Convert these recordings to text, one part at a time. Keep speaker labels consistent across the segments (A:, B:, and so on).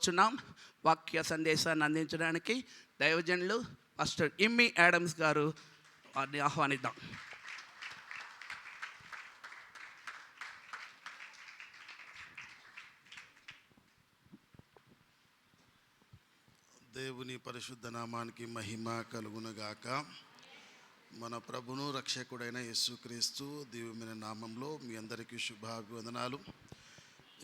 A: కోరుచున్నాం. వాక్య సందేశాన్ని అందించడానికి దైవజనులు పాస్టర్ ఇమ్మి యాడమ్స్ గారు వారిని ఆహ్వానిద్దాం.
B: దేవుని పరిశుద్ధ నామానికి మహిమ కలుగునుగాక. మన ప్రభును రక్షకుడైన యేసుక్రీస్తు దివ్యమైన నామంలో మీ అందరికీ శుభాభివందనాలు.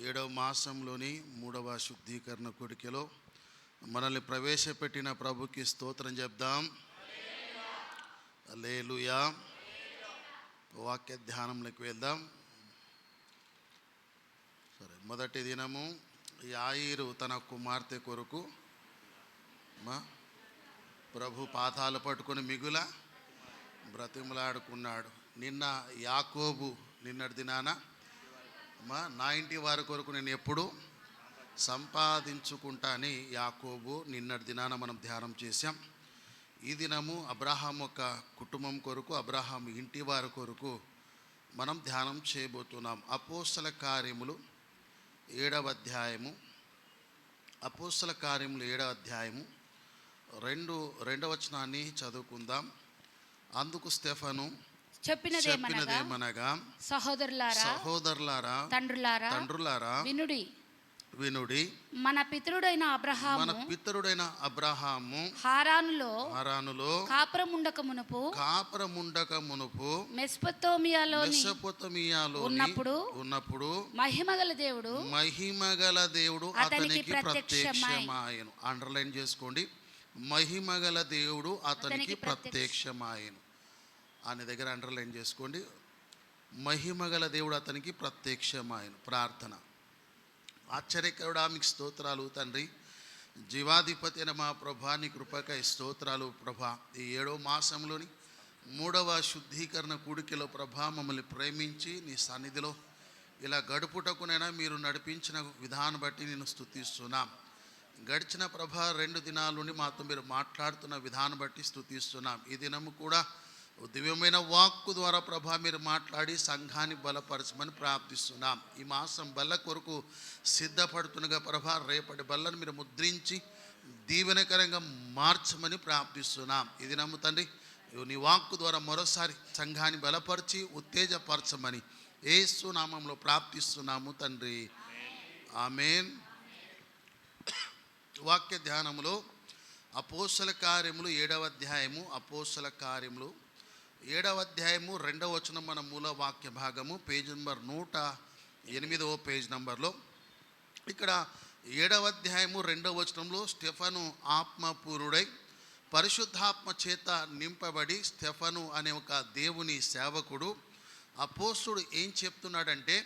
B: 7వ మాసంలోని 3వ శుద్ధీకరణ కూడికలో మనల్ని ప్రవేశపెట్టిన ప్రభుకి స్తోత్రం చెప్దాం. హల్లెలూయా. వాక్య ధ్యానంలోకి వెళ్దాం. సరే, మొదటి దినము యాయీరు తన కుమార్తె కొరకు ప్రభు పాదాలు పట్టుకొని మిగుల బ్రతిమలాడుకున్నాడు. నిన్న యాకోబు నిన్నటి దినాన నా ఇంటి వారి కొరకు నేను ఎప్పుడు సంపాదించుకుంటా అని యాకోబు నిన్నటి దినాన మనం ధ్యానం చేశాం. ఈ దినము అబ్రహాం యొక్క కుటుంబం కొరకు, అబ్రహాం ఇంటి వారి కొరకు మనం ధ్యానం చేయబోతున్నాం. అపోస్తల కార్యములు 7వ అధ్యాయము. అపోస్తల కార్యములు 7వ అధ్యాయము 2వ వచనాన్ని చదువుకుందాం. అందుకు స్టెఫను చెప్పినదేమనగా, సహోదరులారా తండ్రులారా వినుడి. మన పితరుడైన అబ్రహాము హారానులో కాపురముండక మునుపు మెసొపొతమియాలో ఉన్నప్పుడు మహిమగల దేవుడు అతనికి ప్రత్యక్షమాయెను. అండర్లైన్ చేసుకోండి. మహిమగల దేవుడు అతనికి ప్రత్యక్షమాయెను అనే దగ్గర అండర్లైన్ చేసుకోండి. మహిమగల దేవుడు అతనికి ప్రత్యక్షమాయెను. ప్రార్థన. ఆశ్చర్యకరుడా, మీకు స్తోత్రాలు తండ్రి. జీవాధిపతి అయిన మా ప్రభా, నీ కృపకై స్తోత్రాలు ప్రభా. ఈ 7వ మాసంలోని 3వ శుద్ధీకరణ కూడికలో ప్రభా మమ్మల్ని ప్రేమించి నీ సన్నిధిలో ఇలా గడుపుటకునైనా మీరు నడిపించిన విధానం బట్టి నేను స్తుతిస్తున్నాం. గడిచిన ప్రభా 2 దినాల నుండి మాతో మీరు మాట్లాడుతున్న విధానం బట్టి స్తుతిస్తున్నాం. ఈ దినము కూడా దివ్యమైన వాక్కు ద్వారా ప్రభా మీరు మాట్లాడి సంఘాన్ని బలపరచమని ప్రార్థిస్తున్నాం. ఈ మాసం బల్ల కొరకు సిద్ధపడుతున్నగా ప్రభా రేపటి బల్లను మీరు ముద్రించి దీవెనకరంగా మార్చమని ప్రార్థిస్తున్నాం. ఈ దినము తండ్రి నీ వాక్కు ద్వారా మరోసారి సంఘాన్ని బలపరిచి ఉత్తేజపరచమని యేసు నామంలో ప్రార్థిస్తున్నాము తండ్రి. ఆమేన్. వాక్య ధ్యానములో అపోస్తల కార్యములు 7వ అధ్యాయము. అపోస్తల కార్యములు 7వ అధ్యాయము 2వ వచనం మన మూల వాక్య భాగము. పేజ్ నెంబర్ 108వ పేజ్ నంబర్లో ఇక్కడ 7వ అధ్యాయము 2వ వచనంలో స్టెఫను ఆత్మపూరుడై పరిశుద్ధాత్మ చేత నింపబడి స్టెఫను అనే ఒక దేవుని సేవకుడు అపోస్తుడు ఏం చెప్తున్నాడంటే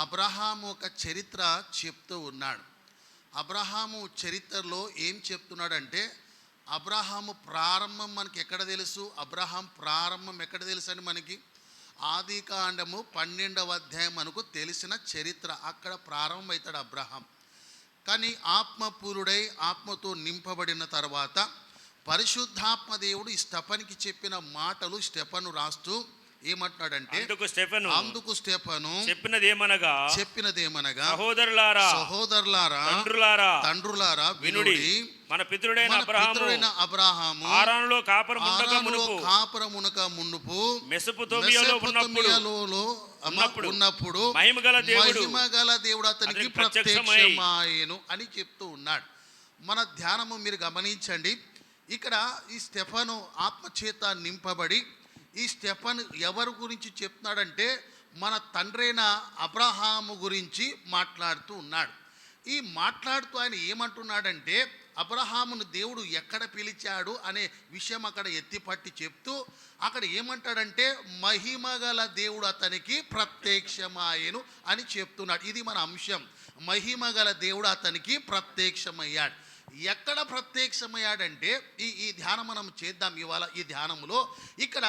B: అబ్రహాము ఒక చరిత్ర చెప్తూ ఉన్నాడు. అబ్రహాము చరిత్రలో ఏం చెప్తున్నాడంటే అబ్రహాము ప్రారంభం మనకి ఎక్కడ తెలుసు? అబ్రహాం ప్రారంభం ఎక్కడ తెలుసు అని మనకి ఆదికాండము 12వ అధ్యాయం మనకు తెలిసిన చరిత్ర. అక్కడ ప్రారంభమవుతాడు అబ్రహాం. కానీ ఆత్మపూరుడై ఆత్మతో నింపబడిన తర్వాత పరిశుద్ధాత్మ దేవుడు ఈ స్టెఫనుకి చెప్పిన మాటలు స్టెఫను రాస్తూ ఏమంటున్నాడంటే, అందుకు స్టెఫను చెప్పినదేమనగా సహోదరులారా తండ్రులారా వినుడి. మన పితరుడైన అబ్రహాము హారానులో కాపురమునక మునుపు మెసొపొతమియాలో ఉన్నప్పుడు మహిమగల దేవుడు అతనికి ప్రత్యక్షమాయెను అని చెప్తూ ఉన్నాడు. మన ధ్యానము మీరు గమనించండి. ఇక్కడ ఈ స్టెఫను ఆత్మచేత నింపబడి ఈ స్టెఫన్ ఎవరి గురించి చెప్తున్నాడంటే మన తండ్రైన అబ్రహాము గురించి మాట్లాడుతూ ఉన్నాడు. ఈ మాట్లాడుతూ ఆయన ఏమంటున్నాడంటే అబ్రహామును దేవుడు ఎక్కడ పిలిచాడు అనే విషయం అక్కడ ఎత్తిపట్టి చెప్తూ అక్కడ ఏమంటాడంటే మహిమగల దేవుడు అతనికి ప్రత్యక్షమాయెను అని చెప్తున్నాడు. ఇది మన అంశం. మహిమగల దేవుడు అతనికి ప్రత్యక్షమయ్యాడు. ఎక్కడ ప్రత్యక్షమయ్యాడంటే ఈ ధ్యానం మనం చేద్దాం ఇవాళ. ఈ ధ్యానములో ఇక్కడ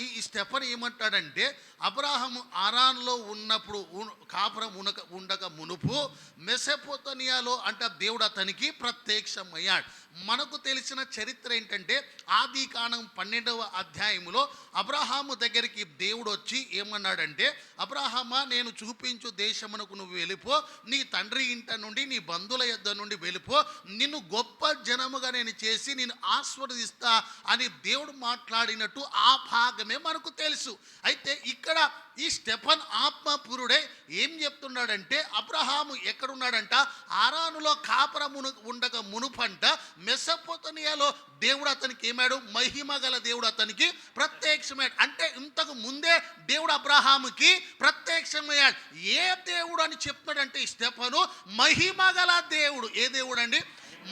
B: ఈ స్టెఫన్ ఏమంటాడంటే, అబ్రాహాము ఆరాన్లో ఉన్నప్పుడు కాపురం ఉండక మునుపు మెసొపొతామియాలో అంటే దేవుడు అతనికి ప్రత్యక్షమయ్యాడు. మనకు తెలిసిన చరిత్ర ఏంటంటే, ఆది కాండం 12వ అధ్యాయములో అబ్రహాము దగ్గరికి దేవుడు వచ్చి ఏమన్నాడంటే, అబ్రహామా, నేను చూపించు దేశమునకు నువ్వు వెళ్ళిపో, నీ తండ్రి ఇంట నుండి నీ బంధువుల యొద్ద నుండి వెళ్ళిపో, నిన్ను గొప్ప జనముగా నేను చేసి నేను ఆశీర్వదిస్తా అని దేవుడు మాట్లాడినట్టు ఆ భాగమే మనకు తెలుసు. అయితే ఇక్కడ ఈ స్టెఫన్ ఆత్మపురుడే ఏం చెప్తున్నాడంటే, అబ్రహాము ఎక్కడున్నాడంట, ఆరానులో కాపురమును ఉండక మునుపంట మెసొపొతామియాలో దేవుడు అతనికి ఏమాడు, మహిమ గల దేవుడు అతనికి ప్రత్యక్షమయ్యాడు. అంటే ఇంతకు ముందే దేవుడు అబ్రహాముకి ప్రత్యక్షమయ్యాడు. ఏ దేవుడు అని చెప్తున్నాడంటే ఈ స్టెఫను, మహిమ గల దేవుడు. ఏ దేవుడు అండి?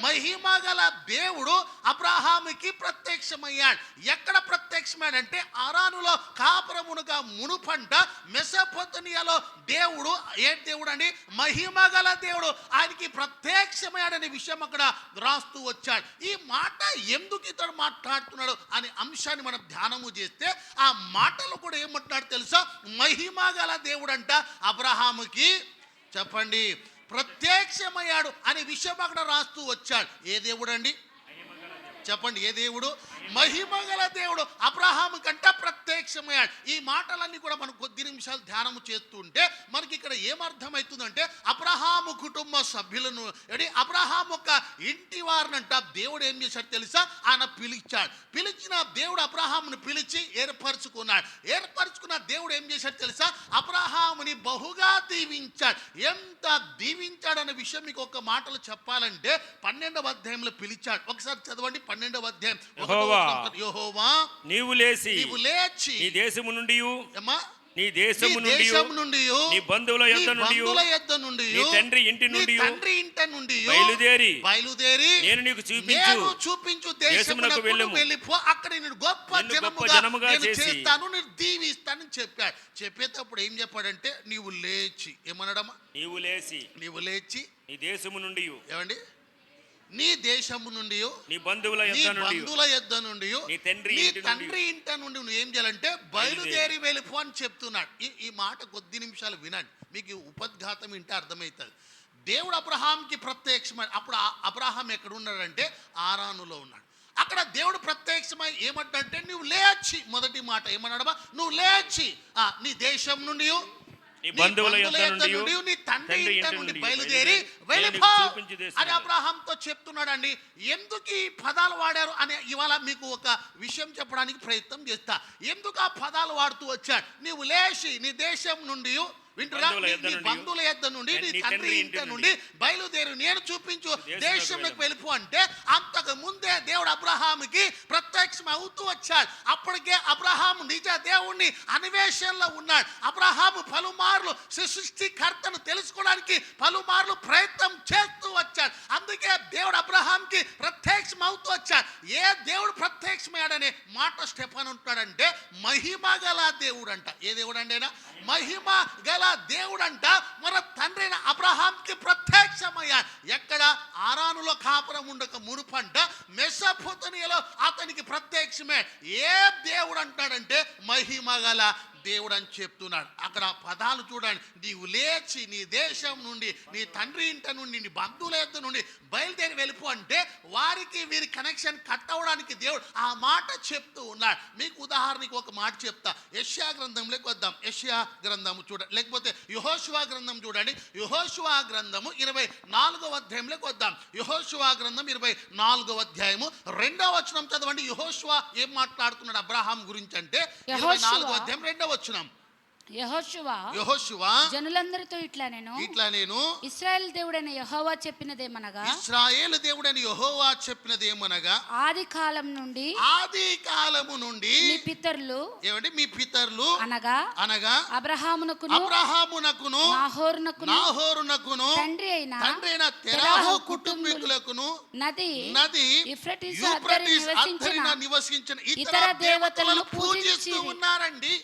B: మహిమ గల దేవుడు అబ్రహాముకి ప్రత్యక్షమయ్యాడు. ఎక్కడ ప్రత్యక్షమయ్యాడంటే, ఆరానులో కాపురమునుగా మునుపంట మెసొపొతామియాలో దేవుడు. ఏ దేవుడు అండి? మహిమ గల దేవుడు ఆయనకి ప్రత్యక్షమయ్యాడనే విషయం అక్కడ రాస్తూ వచ్చాడు. ఈ మాట ఎందుకు ఇతడు మాట్లాడుతున్నాడు అనే అంశాన్ని మనం ధ్యానము చేస్తే, ఆ మాటలు కూడా ఏమంటున్నాడు తెలుసా? మహిమ గల దేవుడు అంట అబ్రహాముకి, చెప్పండి, ప్రత్యక్షమయ్యాడు అనే విషయం అక్కడ రాస్తూ వచ్చాడు. ఏ దేవుడు అండి? చెప్పండి, ఏ దేవుడు? మహిమగల దేవుడు అబ్రహాము కంట ప్రత్యక్షమయ్యాడు. ఈ మాటలన్నీ కూడా మనం కొద్ది నిమిషాలు ధ్యానము చేస్తుంటే మనకి ఇక్కడ ఏమర్థమవుతుందంటే, అబ్రహాము కుటుంబ సభ్యులను, అబ్రహాము యొక్క ఇంటి వారినంట దేవుడు ఏం చేశాడు తెలుసా? ఆయన పిలిచిన దేవుడు అబ్రహామును పిలిచి ఏర్పరచుకున్న దేవుడు ఏం చేశాడు తెలుసా? అబ్రహాముని బహుగా దీవించాడు. ఎంత దీవించాడనే విషయం మీకు ఒక మాటలు చెప్పాలంటే, 12వ అధ్యాయంలో పిలిచాడు. ఒకసారి చదవండి 12వ అధ్యాయం. యెహోవా,
C: నీవు లేచి నీ దేశము నుండి నీ బంధువుల యొద్ద నుండి నీ తండ్రి ఇంటి నుండి బయలుదేరి నేను నీకు చూపించు దేశమునకు వెళ్ళిపో, అక్కడ నేను గొప్ప జనముగా చేస్తాను, నేను దీవిస్తానని చెప్పాడు. చెప్పేటప్పుడు ఏం చెప్పాడంటే, నీవు లేచి, ఏమన్నాడమ్మా? నీవు లేచి నీ దేశము నుండి, ఏమండి, నీ దేశము నుండి నీ బంధువుల యొద్ద నుండి నీ తండ్రి ఇంట నుండి నువ్వు ఏం చేయాలంటే బయలుదేరి వెళ్ళిపో అని చెప్తున్నాడు. ఈ మాట కొద్ది నిమిషాలు వినండి, మీకు ఉపద్ఘాతం వింటే అర్థమవుతుంది. దేవుడు అబ్రహాంకి ప్రత్యక్షమై, అప్పుడు అబ్రహాం ఎక్కడ ఉన్నాడంటే ఆరానులో ఉన్నాడు. అక్కడ దేవుడు ప్రత్యక్షమై ఏమంటే, నువ్వు లేచి, మొదటి మాట ఏమన్నాడమ్మా? నువ్వు లేచి నీ దేశం నుండి నీ బంధువుల యొద్ద నుండి నీ తండ్రి ఇంట నుండి బయలుదేరి వెళ్ళిపో అని అబ్రహాంతో చెప్తున్నాడండి. ఎందుకు ఈ పదాలు వాడారు అని ఇవాళ మీకు ఒక విషయం చెప్పడానికి ప్రయత్నం చేస్తా. ఎందుకు ఆ పదాలు వాడుతూ వచ్చాడు? నీవు లేచి నీ దేశం నుండి, వింటున్నా, నీ బంధువుల యొద్ద నుండి నీ తండ్రి ఇంట నుండి బయలుదేరి నేను చూపించు దేశంలోకి వెళ్ళిపో అంటే, అంతకు ముందే దేవుడు అబ్రహాముకి ప్రత్యక్షం అవుతూ వచ్చాడు. అప్పటికే అబ్రహాము నిజ దేవుణ్ణి అన్వేషణలో ఉన్నాడు. అబ్రహాము పలుమార్లు సృష్టికర్తను తెలుసుకోవడానికి పలుమార్లు ప్రయత్నం చేస్తూ వచ్చాడు. అందుకే దేవుడు అబ్రహాంకి ప్రత్యక్షం అవుతూ వచ్చాడు. ఏ దేవుడు ప్రత్యక్షమయ్యాడనే మాట స్టెఫన్ ఉంటాడంటే, మహిమ గల దేవుడు అంట. ఏ దేవుడు అంటేనా? మహిమ గల దేవుడంట మన తండ్రి అబ్రహాంకి ప్రత్యక్షమయ్యాడు. ఎక్కడ? ఆరానులో కాపురం ఉండక మునుపంట మెసొపొతామియాలో అతనికి ప్రత్యక్షమే. ఏ దేవుడు అంటాడంటే మహిమ గల దేవుడు అని చెప్తున్నాడు. అక్కడ పదాలు చూడండి, నీవు లేచి నీ దేశం నుండి నీ తండ్రి ఇంట నుండి నీ బంధువుల యొద్ద నుండి బయలుదేరి వెళ్ళిపో అంటే, వారికి వీరి కనెక్షన్ కట్ అవడానికి దేవుడు ఆ మాట చెప్తూ ఉన్నాడు. మీకు ఉదాహరణకి ఒక మాట చెప్తా. యెషయా గ్రంథంలోకి వద్దాం. యెషయా గ్రంథము చూడండి, లేకపోతే యెహోషువ గ్రంథం చూడండి. యెహోషువ గ్రంథము 24వ అధ్యాయంలోకి వద్దాం. యెహోషువ గ్రంథం 24వ అధ్యాయము 2వ వచనం చదవండి. యెహోషువ ఏం మాట్లాడుతున్నాడు అబ్రహాం గురించి అంటే, 24వ అధ్యాయం 2వ వచనం.
D: యెహోషువ జనులందరితో ఇట్లా నేను ఇశ్రాయేలు దేవుడైన యెహోవా చెప్పినదేమనగా ఆది కాలము నుండి మీ పితరులు అనగా అబ్రహామునకును నాహోరునకును తండ్రి అయిన తెరహు కుటుంబీకులకును నది యూఫ్రటీస్ అద్దరిన నివసించిన ఇతర దేవతలను పూజిస్తూ ఉన్నారండి.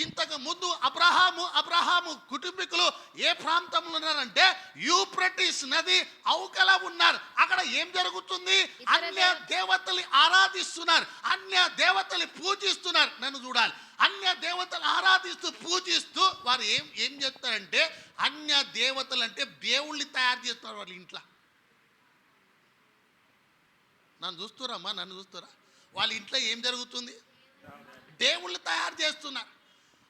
D: ఇంతకు ముందు అబ్రహాము కుటుంబీకులు ఏ ప్రాంతంలో ఉన్నారంటే యూఫ్రటీస్ నది అవకల ఉన్నారు. అక్కడ ఏం జరుగుతుంది? అన్య దేవతల్ని ఆరాధిస్తున్నారు, అన్య దేవతల్ని పూజిస్తున్నారు. నన్ను చూడాలి, అన్య దేవతలు ఆరాధిస్తూ పూజిస్తూ వారు ఏం చేస్తారంటే అన్య దేవతలు అంటే దేవుళ్ళని తయారు చేస్తున్నారు వాళ్ళ ఇంట్లో. నన్ను చూస్తురా వాళ్ళ ఇంట్లో ఏం జరుగుతుంది? దేవుళ్ళు తయారు చేస్తున్నారు.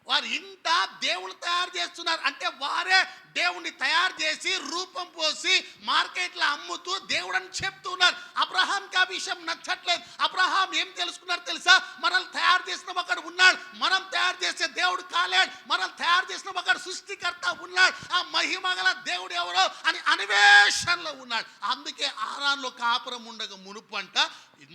D: వారి ఇంట దేవుళ్ళు తయారు చేస్తున్నారు అంటే వారే దేవుణ్ణి తయారు చేసి రూపం పోసి మార్కెట్లో అమ్ముతూ దేవుడని చెప్తున్నారు. అబ్రహాంకి ఆ విషయం నచ్చట్లేదు. అబ్రహాం ఏం తెలుసుకున్నారు తెలుసా? మనల్ని తయారు చేసిన ఒకడు ఉన్నాడు, మనం తయారు చేసే దేవుడు కాలేడు, మనల్ని తయారు చేసిన ఒకడు సృష్టికర్త ఉన్నాడు, ఆ మహిమ గల దేవుడు ఎవరో అని అన్వేషణలో ఉన్నాడు. అందుకే ఆరాన్లో కాపురం ఉండగా మునుపు అంట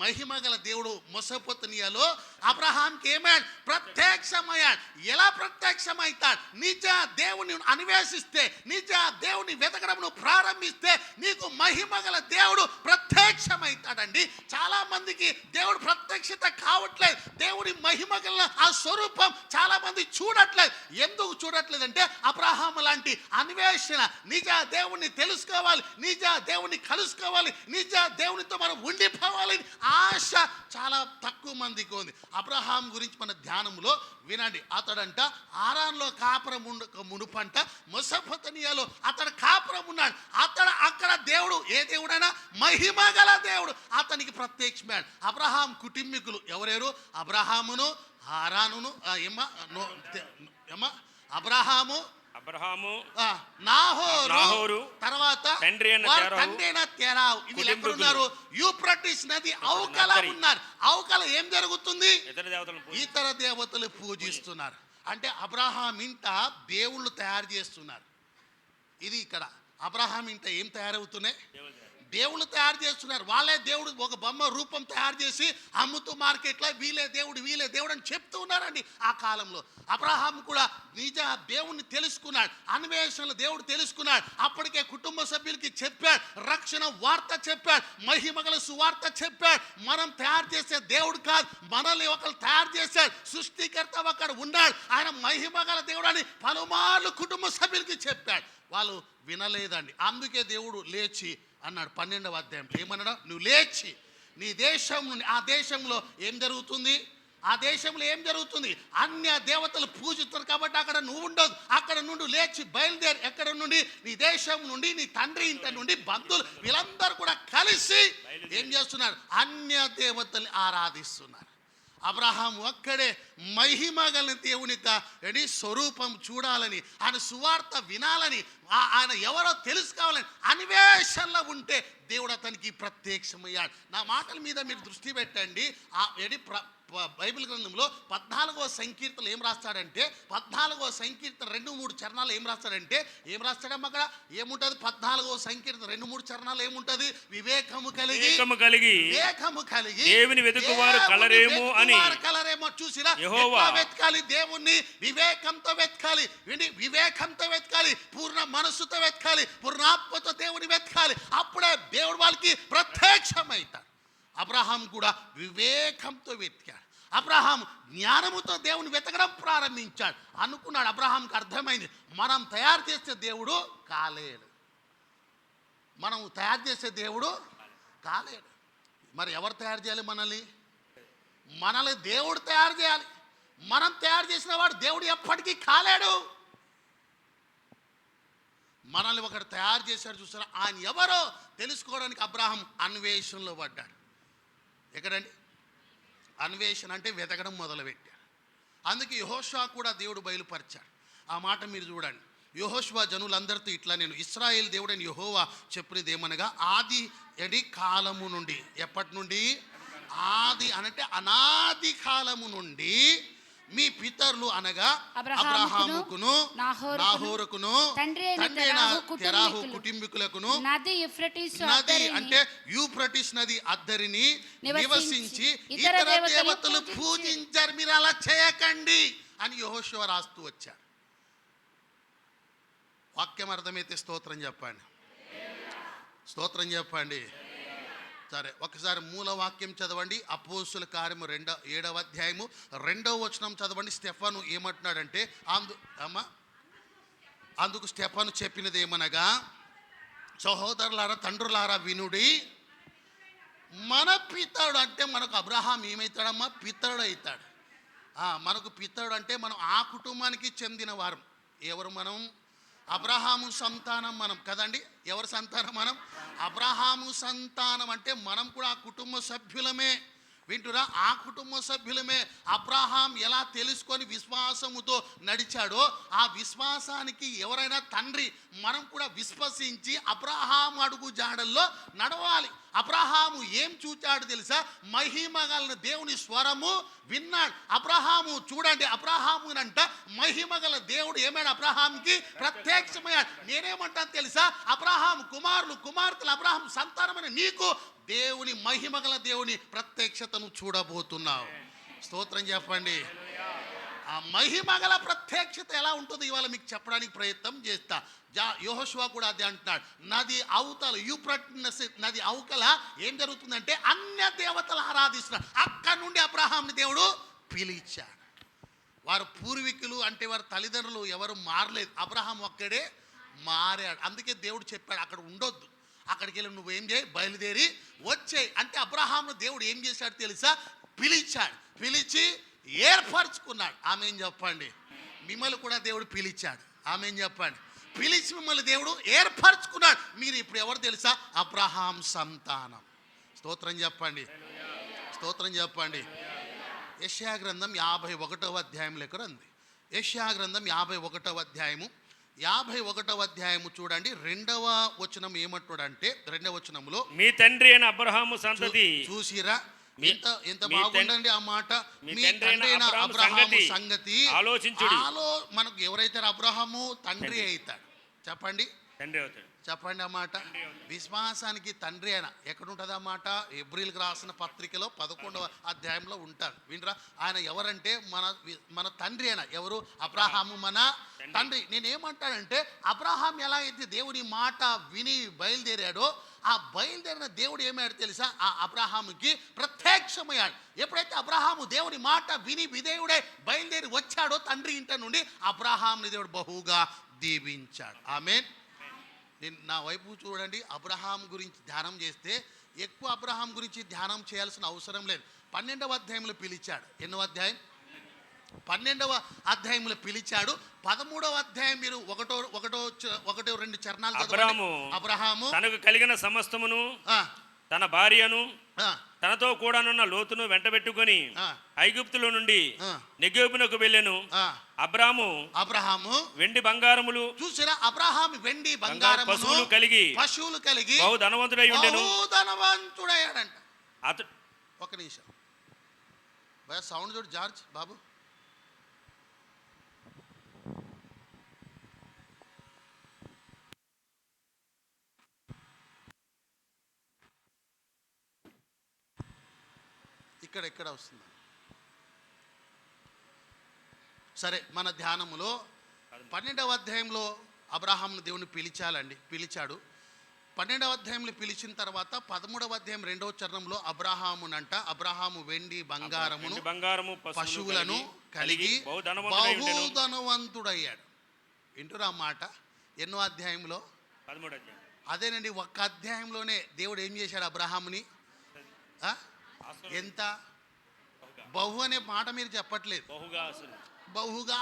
D: మహిమ గల దేవుడు మెసొపొతేమియాలో అబ్రహాంకి ఏమయ్యాడు? ప్రత్యక్షమయ్యాడు. ఎలా ప్రత్యక్షమవుతాడు? నిజ దేవుని అన్వేషిస్తే, నిజ దేవుని వెతకడం నువ్వు ప్రారంభిస్తే నీకు మహిమ గల దేవుడు ప్రత్యక్షమవుతాడండి. చాలా మందికి దేవుడు ప్రత్యక్షత కావట్లేదు. దేవుడి మహిమ గల ఆ స్వరూపం చాలా మంది చూడట్లేదు. ఎందుకు చూడట్లేదంటే అబ్రహాం లాంటి అన్వేషణ, నిజ దేవుణ్ణి తెలుసుకోవాలి, నిజ దేవుణ్ణి కలుసుకోవాలి, నిజ దేవునితో మనం ఉండిపోవాలి ఆశ చాలా తక్కువ మందికి ఉంది. అబ్రహాం గురించి మన ధ్యానంలో వినండి. అతడంట ఆరాన్లో కాపురం మునుపంట మెసొపొతేమియాలో అతడు కాపురం ఉన్నాడు. అక్కడ దేవుడు ఏ దేవుడైనా మహిమ గల దేవుడు అతనికి ప్రత్యక్షమాడు. అబ్రహాం కుటుంబీకులు ఎవరెవరు? అబ్రహామును, హారానును,
C: అబ్రహాము,
D: నాహోరు, తర్వాత తండ్రి అయిన తెరావు. ఇవి ఎక్కడున్నారు? యూఫ్రటీస్ నది అవకల ఉన్నారు. అవకల ఏం జరుగుతుంది? ఇతర దేవతలు పూజిస్తున్నారు. అంటే అబ్రహాం ఇంట దేవుళ్ళు తయారు చేస్తున్నారు. ఇది ఇక్కడ అబ్రహాం ఇంట ఏం తయారవుతున్నాయి? దేవుళ్ళు తయారు చేస్తున్నారు. వాళ్ళే దేవుడు ఒక బొమ్మ రూపం తయారు చేసి అమ్ముతూ మార్కెట్లో వీలే దేవుడు అని చెప్తూ ఉన్నారండి. ఆ కాలంలో అబ్రహాం కూడా నిజ దేవుణ్ణి తెలుసుకున్నాడు, అన్వేషణలు దేవుడు తెలుసుకున్నాడు. అప్పటికే కుటుంబ సభ్యులకి చెప్పాడు, రక్షణ వార్త చెప్పాడు, మహిమగల సువార్త చెప్పాడు. మనం తయారు చేసే దేవుడు కాదు, మనల్ని ఒకరు తయారు చేశాడు, సృష్టికర్త ఒకడు ఉన్నాడు, ఆయన మహిమగల దేవుడు అని పలుమార్లు కుటుంబ సభ్యులకి చెప్పాడు. వాళ్ళు వినలేదండి. అందుకే దేవుడు లేచి అన్నాడు 12వ అధ్యాయంలో. ఏమన్నాడు? నువ్వు లేచి నీ దేశం నుండి, ఆ దేశంలో ఏం జరుగుతుంది? ఆ దేశంలో ఏం జరుగుతుంది? అన్య దేవతలు పూజిస్తారు కాబట్టి అక్కడ నువ్వు ఉండదు. అక్కడ నుండి లేచి బయలుదేరి, ఎక్కడ నుండి? నీ దేశం నుండి, నీ తండ్రి ఇంటి నుండి, బంధువులు వీళ్ళందరూ కూడా కలిసి ఏం చేస్తున్నారు? అన్య దేవతల్ని ఆరాధిస్తున్నారు. అబ్రహాం ఒక్కడే మహిమ గల దేవుని స్వరూపం చూడాలని, ఆయన సువార్త వినాలని, ఆయన ఎవరో తెలుసుకోవాలని అన్వేషణలో ఉంటే దేవుడు అతనికి ప్రత్యక్షమయ్యాడు. నా మాటల మీద మీరు దృష్టి పెట్టండి. బైబిల్ గ్రంథంలో 14వ సంకీర్తనలు ఏం రాస్తాడంటే, 14వ సంకీర్తన 2-3 చరణాలు ఏం రాస్తాడంటే, ఏం రాస్తాడమ్మా అక్కడ? ఏముంటది? 14వ సంకీర్తన 2-3 చరణాలు ఏముంటది? వివేకము కలిగి
C: దేవుని వెతుకువారు కలరేమో అని.
D: చూసినా యెహోవా వెతకాలి, దేవుణ్ణి వివేకంతో వెతకాలి, వివేకంతో వెతకాలి, పూర్ణ మనస్సుతో వెతకాలి, పూర్ణాత్మతో దేవుని వెతకాలి. అప్పుడే దేవుడు వాళ్ళకి ప్రత్యక్షమవుతాడు. అబ్రహాం కూడా వివేకంతో వెతికాడు. అబ్రహాం జ్ఞానముతో దేవుని వెతకడం ప్రారంభించాడు. అనుకున్నాడు, అబ్రహాంకి అర్థమైంది, మనం తయారు చేసే దేవుడు కాలేడు, మనం తయారు చేసే దేవుడు కాలేడు. మరి ఎవరు తయారు చేయాలి మనల్ని? మనల్ని దేవుడు తయారు చేయాలి. మనం తయారు చేసిన వాడు దేవుడు ఎప్పటికీ కాలేడు. మనల్ని ఒకటి తయారు చేశాడు. చూసారా, ఆయన ఎవరో తెలుసుకోవడానికి అబ్రహాం అన్వేషణలో పడ్డాడు. ఎక్కడండి? అన్వేషణ అంటే వెతకడం మొదలుపెట్టాడు. అందుకే యెహోషువ కూడా దేవుడు బయలుపరిచాడు. ఆ మాట మీరు చూడండి. యెహోషువ జనులందరితో ఇట్లా, నేను ఇశ్రాయేలు దేవుడని యెహోవా చెప్పినది ఏమనగా, ఆది కాలము నుండి, ఎప్పటి నుండి? ఆది అంటే అనాది కాలము నుండి మీ పితరులు అనగా అబ్రహాముకును, నాహోరుకును, తండ్రి అయిన తెరాహు కుటుంబీకులకును నది అంటే యూఫ్రటీస్ నది అద్దరిని నివసించి ఇతర దేవతలు పూజించారు. మీరు అలా చేయకండి అని యెహోషువ రాస్తూ వచ్చాడు. వాక్యం అర్థమైతే స్తోత్రం చెప్పండి, స్తోత్రం చెప్పండి.
B: సరే, ఒకసారి మూల వాక్యం చదవండి. అపోస్తుల కార్యము 7వ అధ్యాయము 2వ వచనం చదవండి. స్టెఫను ఏమంటున్నాడంటే అందుకు స్టెఫను చెప్పినది ఏమనగా, సహోదరులారా, తండ్రులారా వినుడి, మన పితరుడు అంటే మనకు అబ్రహాం ఏమవుతాడమ్మా? పితరుడు అవుతాడు. మనకు పితరుడు అంటే మనం ఆ కుటుంబానికి చెందిన వారం. ఎవరు మనం? అబ్రహాము సంతానం మనం కదండి. ఎవరి సంతానం మనం? అబ్రహాము సంతానం అంటే మనం కూడా ఆ కుటుంబ సభ్యులమే. వింటురా? ఆ కుటుంబ సభ్యులమే. అబ్రహాం ఎలా తెలుసుకొని విశ్వాసముతో నడిచాడో ఆ విశ్వాసానికి ఎవరైనా తండ్రి, మనం కూడా విశ్వసించి అబ్రహాం అడుగు జాడల్లో నడవాలి. అబ్రహాము ఏం చూచాడు తెలుసా? మహిమ గల దేవుని స్వరము విన్నాడు. అబ్రహాము చూడండి, అబ్రహామునంట మహిమ గల దేవుడు ఏమైనా అబ్రహాంకి ప్రత్యక్షమయ్యాడు. నేనేమంటాను తెలుసా? అబ్రహాం కుమార్తెలు అబ్రహాం సంతానమైన నీకు దేవుని మహిమ గల దేవుని ప్రత్యక్షతను చూడబోతున్నావు. స్తోత్రం చెప్పండి. ఆ మహిమ గల ప్రత్యక్షత ఎలా ఉంటుందో ఇవాళ మీకు చెప్పడానికి ప్రయత్నం చేస్తా. యెహోషువ కూడా అదే అంటున్నాడు. నది అవతల యూఫ్రటీస్ నది అవతల ఏం జరుగుతుందంటే అన్య దేవతలు ఆరాధిస్తున్నారు. అక్కడి నుండి అబ్రహాంని దేవుడు పిలిచాడు. వారు పూర్వీకులు అంటే వారి తల్లిదండ్రులు ఎవరు మారలేదు, అబ్రహాం ఒక్కడే మారాడు. అందుకే దేవుడు చెప్పాడు అక్కడ ఉండొద్దు, అక్కడికి వెళ్ళి నువ్వేం చేయి, బయలుదేరి వచ్చేయి అంటే అబ్రహాంను దేవుడు ఏం చేశాడు తెలుసా? పిలిచాడు. పిలిచి ఏర్పరచుకున్నాడు. ఆమెం చెప్పండి. మిమ్మల్ని కూడా దేవుడు పిలిచాడు. ఆమెం చెప్పండి. పిలిచి మిమ్మల్ని దేవుడు ఏర్పరచుకున్నాడు. మీరు ఇప్పుడు ఎవరు తెలుసా? అబ్రహాం సంతానం. స్తోత్రం చెప్పండి. స్తోత్రం చెప్పండి. యెషయా గ్రంథం 51వ అధ్యాయంలోకి రండి. యెషయా గ్రంథం 51వ అధ్యాయము 51వ అధ్యాయము చూడండి. 2వ వచనం ఏమంటాడంటే, 2వ వచనంలో
C: మీ తండ్రి అయిన అబ్రహాము సంతతి
B: చూసిరా, ఎంత బాగుండండి ఆ మాట. మీ తండ్రి అయిన అబ్రహాము సంగతి
C: ఆలోచించుడి.
B: మనకు ఎవరైతే అబ్రహాము తండ్రి అవుతాడు చెప్పండి,
C: తండ్రి అవుతాడు.
B: చెప్పండి ఆ మాట. విశ్వాసానికి తండ్రి అయిన ఎక్కడుంటుంది ఆ మాట? ఎబ్రిల్కి రాసిన పత్రికలో 11వ అధ్యాయంలో ఉంటారు. వినరా? ఆయన ఎవరంటే మన తండ్రి అయిన ఎవరు? అబ్రహాము మన తండ్రి. నేనేమంటానంటే అబ్రహాం ఎలా అయితే దేవుని మాట విని బయలుదేరాడో ఆ బయలుదేరిన దేవుడు ఏమయ్యాడు తెలుసా? ఆ అబ్రహాముకి ప్రత్యక్షమయ్యాడు. ఎప్పుడైతే అబ్రహాము దేవుని మాట విని విధేయుడై బయలుదేరి వచ్చాడో తండ్రి ఇంట నుండి అబ్రహాంని దేవుడు బహుగా దీవించాడు. ఆమేన్. నా వైపు చూడండి. అబ్రహాం గురించి ధ్యానం చేస్తే ఎక్కువ అబ్రహాం గురించి ధ్యానం చేయాల్సిన అవసరం లేదు. 12వ అధ్యాయంలో పిలిచాడు. ఎన్నో అధ్యాయం? 12వ అధ్యాయంలో పిలిచాడు. 13వ అధ్యాయం మీరు ఒకటో రెండు చరణాలు అబ్రహాము
C: తనకు కలిగిన సమస్తమును తన భార్యను తనతో కూడానున్న లోతును వెంటబెట్టుకొని ఐగుప్తులో నుండి నెగేబునకు వెళ్ళెను. అబ్రాహాము వెండి బంగారములు చూసిరా? అబ్రహాము వెండి బంగారం పశువులు కలిగి బహు ధనవంతుడై ఉండెను. ధనవంతుడయ్యాడంట అతడు.
B: ఒక నిమిషం సౌండ్ చూడు జార్జ్ బాబు. ఇక్కడ వస్తుంది. సరే, మన ధ్యానములో 12వ అధ్యాయంలో అబ్రహామును దేవుని పిలిచాడు. 12వ అధ్యాయంలో పిలిచిన తర్వాత 13వ అధ్యాయం 2వ చరణంలో అబ్రహాము వెండి బంగారము పశువులను కలిగి బహుధనవంతుడయ్యాడు. వింటురా మాట? ఎన్నో అధ్యాయంలో?
C: 13వ అధ్యాయం.
B: అదేనండి, ఒక్క అధ్యాయంలోనే దేవుడు ఏం చేశాడు అబ్రహాముని? ఎంత? బహు అనే మాట మీరు చెప్పట్లేదు. బహుగా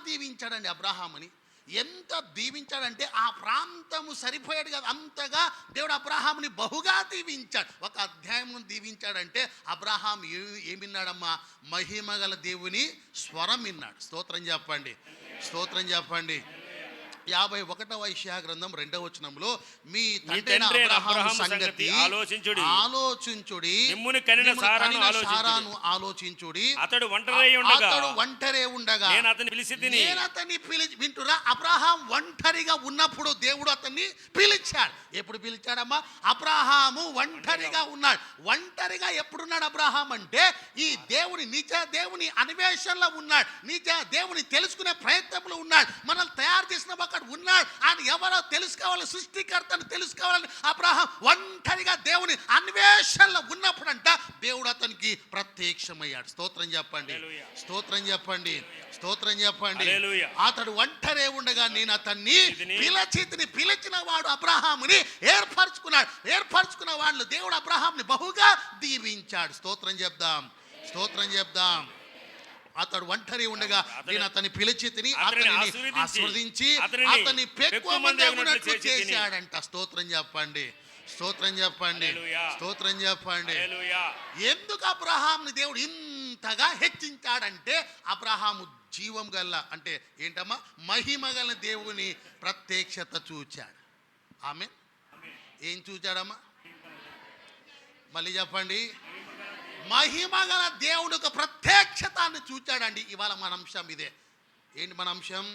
B: దీవించాడండి అబ్రహాముని. ఎంత దీవించాడంటే ఆ ప్రాంతము సరిపోయాడు కదా, అంతగా దేవుడు అబ్రహాముని బహుగా దీవించాడు. ఒక అధ్యాయం దీవించాడంటే అబ్రహాం ఏం విన్నాడమ్మా? మహిమ గల దేవుని స్వరం విన్నాడు. స్తోత్రం చెప్పండి. స్తోత్రం చెప్పండి. 51వ యెషయా గ్రంథం 2వ వచనంలో మీ తండ్రి అబ్రహాము సంగతి ఆలోచించుడి, మిమ్మును కనిన సారాను ఆలోచించుడి.
C: అతడు
B: ఒంటరే ఉండగా నేను అతన్ని పిలిచి. వింటురా? అబ్రహాం ఒంటరిగా ఉన్నప్పుడు దేవుడు అతన్ని పిలిచాడు. ఎప్పుడు పిలిచాడమ్మా? అబ్రహాము ఒంటరిగా ఉన్నాడు. ఒంటరిగా ఎప్పుడున్నాడు అబ్రహాం అంటే ఈ నిజ దేవుని అన్వేషణలో ఉన్నాడు. నిజ దేవుని తెలుసుకునే ప్రయత్నంలో ఉన్నాడు. మనల్ని తయారు చేసిన ఒక
D: అక్కడ ఉన్నాడు, ఆయన ఎవరో తెలుసుకోవాలి, సృష్టికర్తను తెలుసుకోవాలని అబ్రహాం ఒంటరిగా దేవుని అన్వేషణలో ఉన్నప్పుడంట దేవుడు అతనికి ప్రత్యక్షమయ్యాడు. స్తోత్రం చెప్పండి, స్తోత్రం చెప్పండి, స్తోత్రం చెప్పండి. అతడు ఒంటరే ఉండగా నేను అతన్ని పిలిచిన వాడు అబ్రహాముని ఏర్పరచుకున్న వాళ్ళు దేవుడు అబ్రహాంని బహుగా దీవించాడు. స్తోత్రం చెప్దాం, స్తోత్రం చెప్దాం. అతడు ఒంటరి ఉండగా నేను అతన్ని పిలిచి అతనిని ఆశీర్వదించి అతన్ని ఎక్కువ మంది ఉన్నట్లు చేశాడంట. స్తోత్రం చెప్పండి, స్తోత్రం చెప్పండి, స్తోత్రం చెప్పండి. ఎందుకు అబ్రహాంని దేవుడు ఇంతగా హెచ్చించాడంటే అబ్రహాము జీవం గల అంటే ఏంటమ్మా మహిమ గల దేవుని ప్రత్యక్షత చూచాడు. ఆమె ఏం చూచాడమ్మా? మళ్ళీ చెప్పండి. మహిమ గల దేవుడు ఒక ప్రత్యక్షతాన్ని చూచాడండి. ఇవాళ మన అంశం ఇదే. ఏంటి మన అంశం?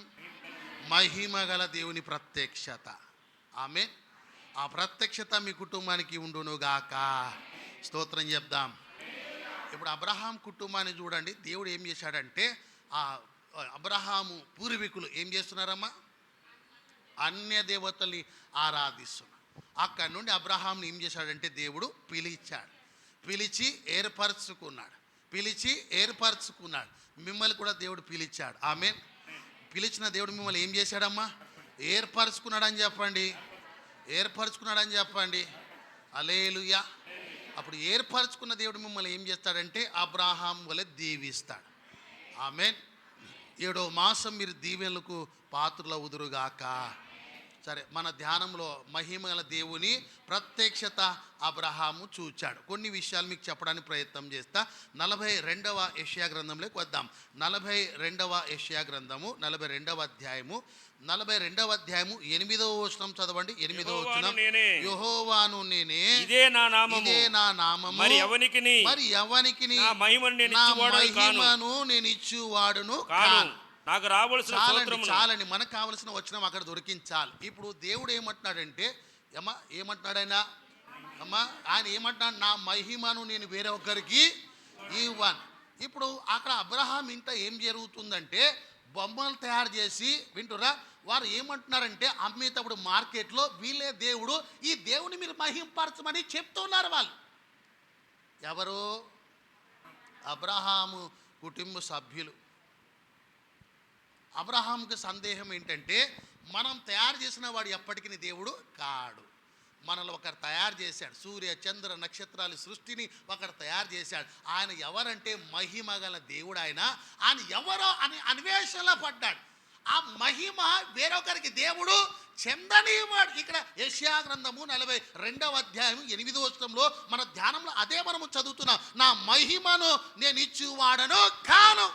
D: మహిమ గల దేవుని ప్రత్యక్షత. ఆమె ఆ ప్రత్యక్షత మీ కుటుంబానికి ఉండునుగాక. స్తోత్రం చెప్దాం. ఇప్పుడు అబ్రహాం కుటుంబాన్ని చూడండి. దేవుడు ఏం చేశాడంటే ఆ అబ్రహాము పూర్వీకులు ఏం చేస్తున్నారమ్మా? అన్య దేవతల్ని ఆరాధిస్తున్నారు. అక్కడి నుండి అబ్రహాంని ఏం చేశాడంటే దేవుడు పిలిచాడు, పిలిచి ఏర్పరచుకున్నాడు. మిమ్మల్ని కూడా దేవుడు పిలిచాడు. ఆమె పిలిచిన దేవుడు మిమ్మల్ని ఏం చేశాడమ్మా? ఏర్పరచుకున్నాడని చెప్పండి, ఏర్పరచుకున్నాడని చెప్పండి. హల్లెలూయా. అప్పుడు ఏర్పరచుకున్న దేవుడు మిమ్మల్ని ఏం చేస్తాడంటే అబ్రహాం వలె దీవిస్తాడు. ఆమేన్. 7వ మాసం మీరు దీవెనలకు పాత్రులవుదురుగాక. సరే, మన ధ్యానంలో మహిమగల దేవుని ప్రత్యక్షత అబ్రహాము చూచాడు. కొన్ని విషయాలు మీకు చెప్పడానికి ప్రయత్నం చేస్తా. 42వ యెషయా గ్రంథంలోకి వద్దాం. 42వ యెషయా గ్రంథము 42వ అధ్యాయము 8వ వచనం చదవండి. 8వ వచనం, యెహోవాను నేనే, ఇదే నా నామము, మరి ఎవనికిని నా మహిమను నేను ఇచ్చువాడును కాను.
C: నాకు రావాల్సిన
D: చాలని మనకు కావలసిన వచనం అక్కడ దొరికించాలి. ఇప్పుడు దేవుడు ఏమంటున్నాడంటే ఏమంటున్నాడైనా ఆయన ఏమంటున్నాడు? నా మహిమను నేను వేరే ఒక్కరికి ఇవ్వను. ఇప్పుడు అక్కడ అబ్రహాం ఇంట ఏం జరుగుతుందంటే బొమ్మలు తయారు చేసి వింటురా వారు ఏమంటున్నారంటే అమ్మేటప్పుడు మార్కెట్లో వీళ్ళే దేవుడు, ఈ దేవుని మీరు మహింపరచమని చెప్తున్నారు వాళ్ళు. ఎవరు? అబ్రహాము కుటుంబ సభ్యులు. అబ్రహాంకి సందేహం ఏంటంటే మనం తయారు చేసిన వాడు ఎప్పటికీ దేవుడు కాడు. మనలో ఒకరు తయారు చేశాడు. సూర్య చంద్ర నక్షత్రాల సృష్టిని ఒకరు తయారు చేశాడు. ఆయన ఎవరంటే మహిమ గల దేవుడు. ఆయన ఎవరో అని అన్వేషణలో పడ్డాడు. ఆ మహిమ వేరొకరికి దేవుడు చెందనివాడు. ఇక్కడ యెషయా గ్రంథము 42వ అధ్యాయం 8వ వచనంలో మన ధ్యానంలో అదే మనము చదువుతున్నాం. నా మహిమను నేను ఇచ్చువాడను కాను.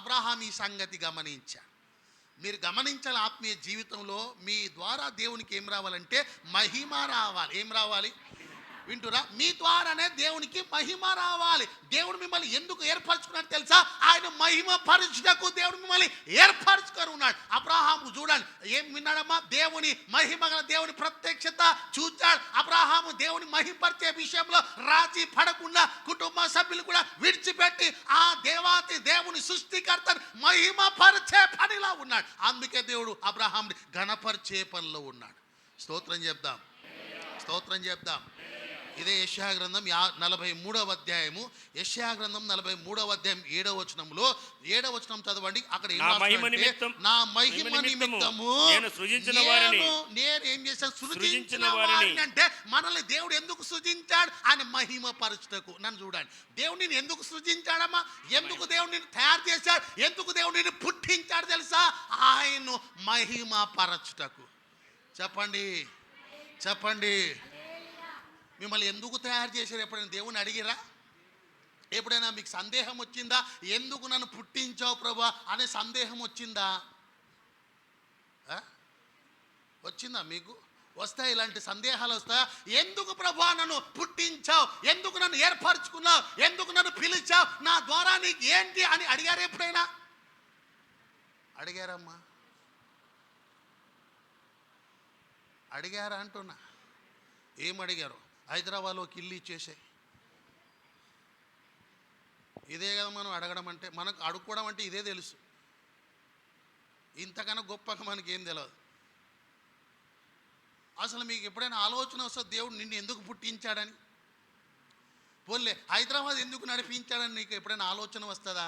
D: అబ్రహాం ఈ సంగతి గమనించాడు. మీరు గమనించాలి, ఆత్మీయ జీవితంలో మీ ద్వారా దేవునికి ఏం రావాలంటే మహిమ రావాలి. ఏం రావాలి? వింటురా? మీ ద్వారానే దేవునికి మహిమ రావాలి. దేవుడు మిమ్మల్ని ఎందుకు ఏర్పరచుకున్నాడు తెలుసా? ఆయన మహిమ పరచుటకు దేవుడు మిమ్మల్ని ఏర్పరచుకొని ఉన్నాడు. అబ్రహాము చూడండి ఏం విన్నాడమ్మా? దేవుని మహిమ గల దేవుని ప్రత్యక్షత చూచాడు. అబ్రహాము దేవుని మహిమపరిచే విషయంలో రాజీ పడకుండా కుటుంబ సభ్యులు కూడా విడిచిపెట్టి ఆ దేవాతి దేవుని సృష్టికర్తను మహిమ పరిచే పనిలో ఉన్నాడు. అందుకే దేవుడు అబ్రహాంని ఘనపరిచే పనిలో ఉన్నాడు. స్తోత్రం చెప్దాం, స్తోత్రం చెప్దాం. ఇదే యెషయా గ్రంథం 43వ అధ్యాయము, యెషయా గ్రంథం 43వ అధ్యాయం 7వ వచనంలో 7వ వచనం చదవండి. అక్కడ నా మహిమ నిమిత్తము నేను ఏం చేశాను? సృజించిన వారిని. అంటే మనల్ని దేవుడు ఎందుకు సృజించాడు? ఆయన మహిమ పరచుటకు. నన్ను చూడండి, దేవుడిని ఎందుకు సృజించాడమ్మా? ఎందుకు దేవుడిని తయారు చేశాడు? ఎందుకు దేవుడిని పుట్టించాడు తెలుసా? ఆయన మహిమ పరచుటకు. చెప్పండి, చెప్పండి. మిమ్మల్ని ఎందుకు తయారు చేశారు? ఎప్పుడైనా దేవుని అడిగిరా? ఎప్పుడైనా మీకు సందేహం వచ్చిందా? ఎందుకు నన్ను పుట్టించావు ప్రభా అనే సందేహం వచ్చిందా? వచ్చిందా మీకు? వస్తాయి ఇలాంటి సందేహాలు వస్తాయా? ఎందుకు ప్రభా నన్ను పుట్టించావు? ఎందుకు నన్ను ఏర్పరచుకున్నావు? ఎందుకు నన్ను పిలిచావు? నా ద్వారా నీకు ఏంటి అని అడిగారు? ఎప్పుడైనా అడిగారమ్మా? అడిగారా అంటున్నా. ఏం అడిగారు? హైదరాబాద్లో ఒక ఇల్లు ఇచ్చేసాయి. ఇదే కదా మనం అడగడం అంటే. మనకు అడుక్కోవడం అంటే ఇదే తెలుసు. ఇంతకన్నా గొప్పగా మనకి ఏం తెలియదు.
B: అసలు మీకు ఎప్పుడైనా ఆలోచన వస్తుంది దేవుడు నిన్ను ఎందుకు పుట్టించాడని? పోన్లే హైదరాబాద్ ఎందుకు నడిపించాడని నీకు ఎప్పుడైనా ఆలోచన వస్తుందా?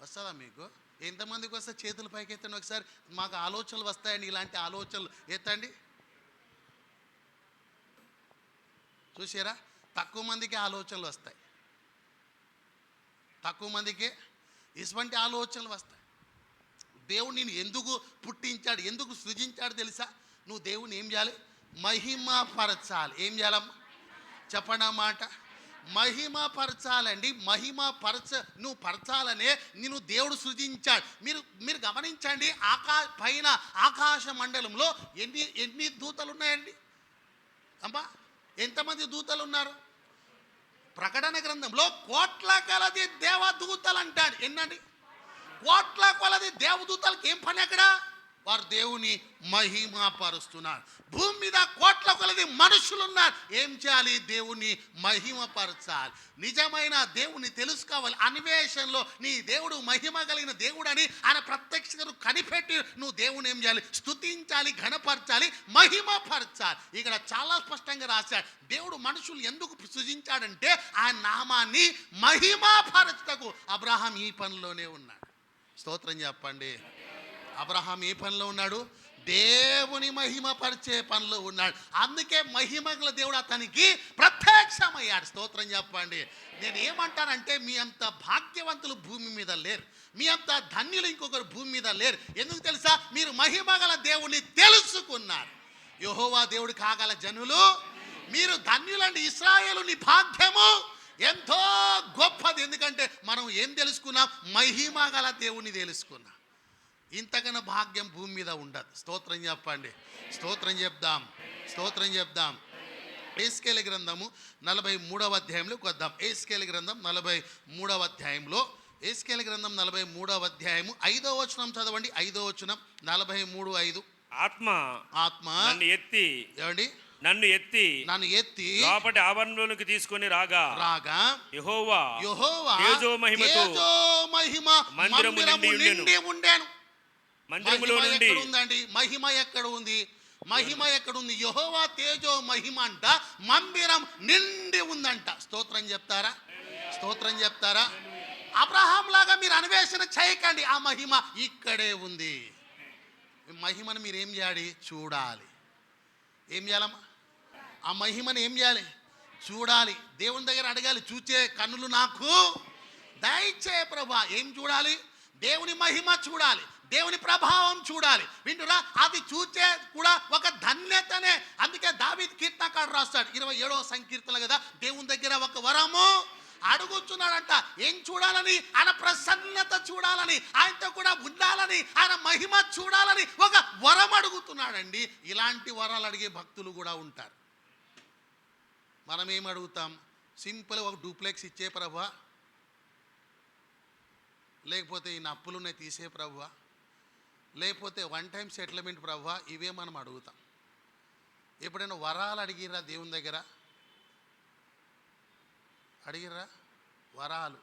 B: వస్తుందా మీకు? ఎంతమందికి వస్తే చేతుల పైకి ఎత్తండి ఒకసారి. మాకు ఆలోచనలు వస్తాయండి, ఇలాంటి ఆలోచనలు ఎత్తండి. చూసారా, తక్కువ మందికి ఆలోచనలు వస్తాయి, తక్కువ మందికి ఇటువంటి ఆలోచనలు వస్తాయి. దేవుడు నేను ఎందుకు పుట్టించాడు, ఎందుకు సృజించాడు తెలుసా? నువ్వు దేవుని ఏం చేయాలి? మహిమపరచాలి. ఏం చేయాలమ్మా? చెప్పండి ఆ మాట. మహిమపరచాలండి. నువ్వు పరచాలనే నేను దేవుడు సృజించాడు. మీరు గమనించండి, పైన ఆకాశ మండలంలో ఎన్ని దూతలు ఉన్నాయండి అమ్మా? ఎంతమంది దూతలు ఉన్నారు? ప్రకటన గ్రంథంలో కోట్ల కొలది దేవదూతలు అంటాడు. ఎన్నండి? కోట్ల కొలది దేవదూతలకు ఏం పని అక్కడ? వారు దేవుని మహిమపరుస్తున్నారు. భూమి మీద కోట్ల కొలది మనుషులు ఉన్నారు. ఏం చేయాలి? దేవుని మహిమపరచాలి. నిజమైన దేవుని తెలుసుకోవాలి. అన్వేషణలో నీ దేవుడు మహిమ కలిగిన దేవుడని ఆయన ప్రత్యక్షతను కనిపెట్టి నువ్వు దేవుని ఏం చేయాలి? స్తుతించాలి, ఘనపరచాలి, మహిమపరచాలి. ఇక్కడ చాలా స్పష్టంగా రాశాడు. దేవుడు మనుషులు ఎందుకు సృజించాడంటే ఆయన నామాన్ని మహిమపరచుటకు. అబ్రహాం ఈ పనిలోనే ఉన్నాడు. స్తోత్రం చెప్పండి. అబ్రహాం ఏ పనిలో ఉన్నాడు? దేవుని మహిమపరిచే పనిలో ఉన్నాడు. అందుకే మహిమగల దేవుడు అతనికి ప్రత్యక్షమయ్యాడు. స్తోత్రం చెప్పండి. నేను ఏమంటానంటే మీ అంత భాగ్యవంతులు భూమి మీద లేరు, మీ అంత ధన్యులు ఇంకొకరు భూమి మీద లేరు. ఎందుకు తెలుసా? మీరు మహిమగల దేవుని తెలుసుకున్నారు. యెహోవా దేవుడు కాగల జనులు మీరు ధన్యులండి. ఇశ్రాయేలు నీ భాగ్యము ఎంతో గొప్పది. ఎందుకంటే మనం ఏం తెలుసుకున్నాం? మహిమగల దేవుని తెలుసుకున్నాం. ఇంతకన్నా భాగ్యం భూమి మీద ఉండదు. స్తోత్రం చెప్పండి. స్తోత్రం చెప్దాం. స్తోత్రం చెప్దాం. ఎహెజ్కేలు గ్రంథము 43వ అధ్యాయంలోకి వద్దాం. ఎహెజ్కేలు గ్రంథం 43వ అధ్యాయంలో, ఎహెజ్కేలు గ్రంథం 43వ అధ్యాయము 5వ వచనం చదవండి. 5వ వచనం 43:5. ఆత్మ
C: నన్ను ఎత్తి
B: ఏమండి?
C: నన్ను ఎత్తి లోపటి ఆవరణలోకి తీసుకొని రాగా యెహోవా తేజో మహిమతో మందిరము నిండి ఉండెను. మందిరములో నుండి
B: మహిమ ఎక్కడ ఉంది? మహిమ ఎక్కడుంది? యెహోవా తేజో మహిమ అంట మందిరం నిండి ఉందంట. స్తోత్రం చెప్తారా? స్తోత్రం చెప్తారా? అబ్రహాం లాగా మీరు అన్వేషణ చేయకండి. ఆ మహిమ ఇక్కడే ఉంది. మహిమను మీరు ఏం చేయాలి? చూడాలి. ఏం చేయాలమ్మా? ఆ మహిమను ఏం చేయాలి? చూడాలి. దేవుని దగ్గర అడగాలి. చూచే కన్నులు నాకు దయచే ప్రభా. ఏం చూడాలి? దేవుని మహిమ చూడాలి, దేవుని ప్రభావం చూడాలి. వింటురా? అది చూచే కూడా ఒక ధన్యతనే. అందుకే దావీదు కీర్తనకారుడు రాస్తాడు 27వ సంకీర్తన కదా, దేవుని దగ్గర ఒక వరము అడుగుతున్నాడంట. ఏం చూడాలని? ఆయన ప్రసన్నత చూడాలని, ఆయనతో కూడా ఉండాలని, ఆయన మహిమ చూడాలని ఒక వరం అడుగుతున్నాడండి. ఇలాంటి వరాలు అడిగే భక్తులు కూడా ఉంటారు. మనం ఏం అడుగుతాం? సింపుల్ ఒక డూప్లెక్స్ ఇచ్చే ప్రభువా, లేకపోతే ఈ అప్పులున్నాయి తీసే ప్రభువా, లేకపోతే వన్ టైం సెటిల్మెంట్ ప్రభువా, ఇవే మనం అడుగుతాం. ఎప్పుడైనా వరాలు అడిగిరా దేవుని దగ్గర? అడిగిరా? వరాలు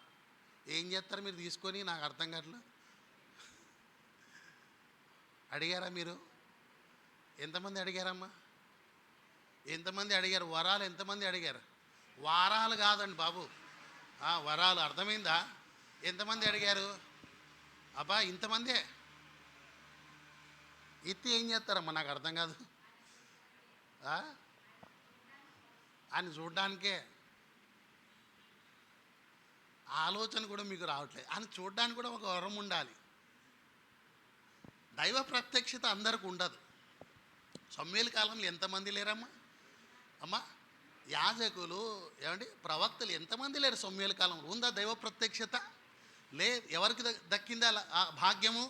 B: ఏం చేస్తారు మీరు తీసుకొని? నాకు అర్థం కావట్లేదు. అడిగారా మీరు? ఎంతమంది అడిగారమ్మా? ఎంతమంది అడిగారు? వరాలు ఎంతమంది అడిగారు? వారాలు కాదండి బాబు, వరాలు. అర్థమైందా? ఎంతమంది అడిగారు? అబ్బా ఇంతమందే. ఎత్తి ఏం చేస్తారమ్మా? నాకు అర్థం కాదు. అని చూడ్డానికే ఆలోచన కూడా మీకు రావట్లేదు. అని చూడ్డానికి కూడా ఒక వరం ఉండాలి. దైవ ప్రత్యక్షత అందరికి ఉండదు. సమూయేలు కాలంలో ఎంతమంది లేరమ్మా? అమ్మా యాజకులు ఏమండి ప్రవక్తలు ఎంతమంది లేరు సమూయేలు కాలంలో? ఉందా దైవ ప్రత్యక్షత? లేదు. ఎవరికి దక్కింది ఆ భాగ్యము?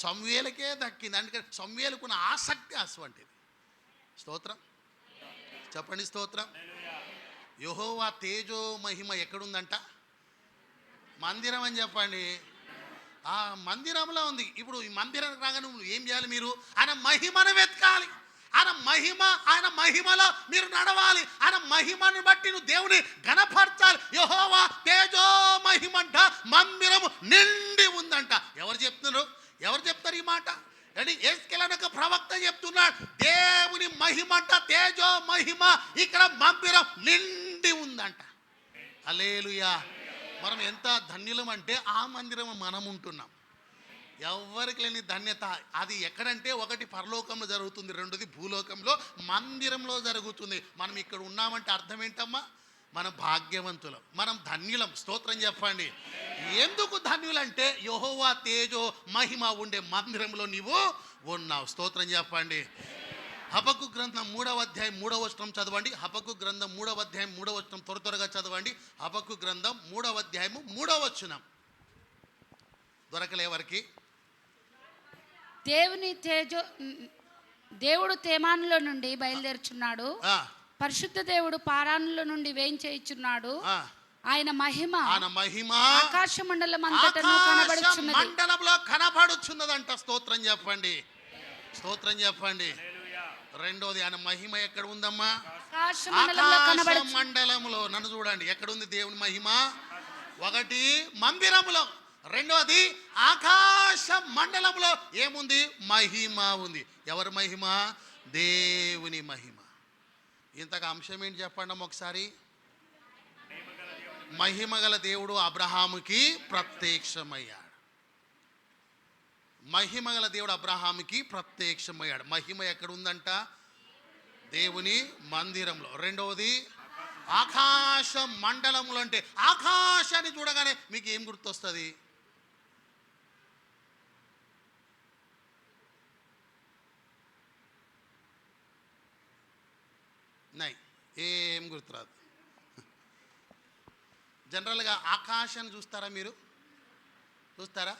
B: సమూయేలుకే దక్కింది. అందుకని సమూయేలుకున్న ఆసక్తి అటువంటిది. స్తోత్రం చెప్పండి. స్తోత్రం. యెహోవా తేజో మహిమ ఎక్కడుందంట? మందిరం అని చెప్పండి. ఆ మందిరంలో ఉంది. ఇప్పుడు ఈ మందిరానికి రాగానే నువ్వు ఏం చేయాలి? మీరు ఆయన మహిమను వెతకాలి. ఆయన మహిమలో మీరు నడవాలి. ఆయన మహిమను బట్టి నువ్వు దేవుని ఘనపరచాలి. యెహోవా తేజో మహిమంట మందిరము నిండి ఉందంట. ఎవరు చెప్తున్నారు? ఎవరు చెప్తారు ఈ మాట?
D: అని ఎస్కేల్ ఒక ప్రవక్త చెప్తున్నాడు, దేవుని మహిమ అంట, తేజో మహిమ ఇక్కడ మందిరం నిండి ఉందంట. హల్లెలూయా. మనం ఎంత ధన్యులం అంటే ఆ మందిరం మనం ఉంటున్నాం. ఎవరికి లేని ధన్యత అది. ఎక్కడంటే ఒకటి పరలోకంలో జరుగుతుంది, రెండోది భూలోకంలో మందిరంలో జరుగుతుంది. మనం ఇక్కడ ఉన్నామంటే అర్థం ఏంటమ్మా? మనం భాగ్యవంతులం, మనం ధన్యులం. స్తోత్రం చెప్పండి. ఎందుకు ధన్యులంటే యెహోవా తేజో మహిమ ఉండే మందిరంలో నీవు ఉన్నావు. స్తోత్రం చెప్పండి. హబక్కు గ్రంథం 3వ అధ్యాయం 3వ వచనం చదవండి. హబక్కు గ్రంథం 3వ అధ్యాయం 3వ వచనం త్వరగా చదవండి. హబక్కు గ్రంథం 3వ అధ్యాయం 3వ వచనం. దొరకలే ఎవరికి?
E: దేవుడు తేమానులో నుండి బయలుదేరుచున్నాడు, పరిశుద్ధ దేవుడు పారానులో నుండి వేయించేయుచున్నాడు. ఆయన మహిమ ఆకాశ మండలం అంతటను కనబడుచున్నది,
D: మండలంలో కనబడుచున్నదంట. స్తోత్రం చెప్పండి, స్తోత్రం చెప్పండి. రెండోది ఆయన మహిమ ఎక్కడ ఉందమ్మా?
E: ఆకాశ
D: మండలంలో. నన్ను చూడండి, ఎక్కడ ఉంది దేవుని మహిమ? ఒకటి మందిరంలో, రెండోది ఆకాశ మండలంలో ఏముంది? మహిమ ఉంది. ఎవరి మహిమ? దేవుని మహిమ. ఇంతకు అంశం ఏంటి చెప్పండి ఒకసారి. మహిమ గల దేవుడు అబ్రహాముకి ప్రత్యక్షమయ్యాడు. మహిమ గల దేవుడు అబ్రహాముకి ప్రత్యక్షమయ్యాడు. మహిమ ఎక్కడ ఉందంట? దేవుని మందిరంలో. రెండవది ఆకాశ మండలంలో. అంటే ఆకాశాన్ని చూడగానే మీకు ఏం గుర్తొస్తుంది? ఏం గుర్తురాదు. జనరల్గా ఆకాశాన్ని చూస్తారా? మీరు చూస్తారా?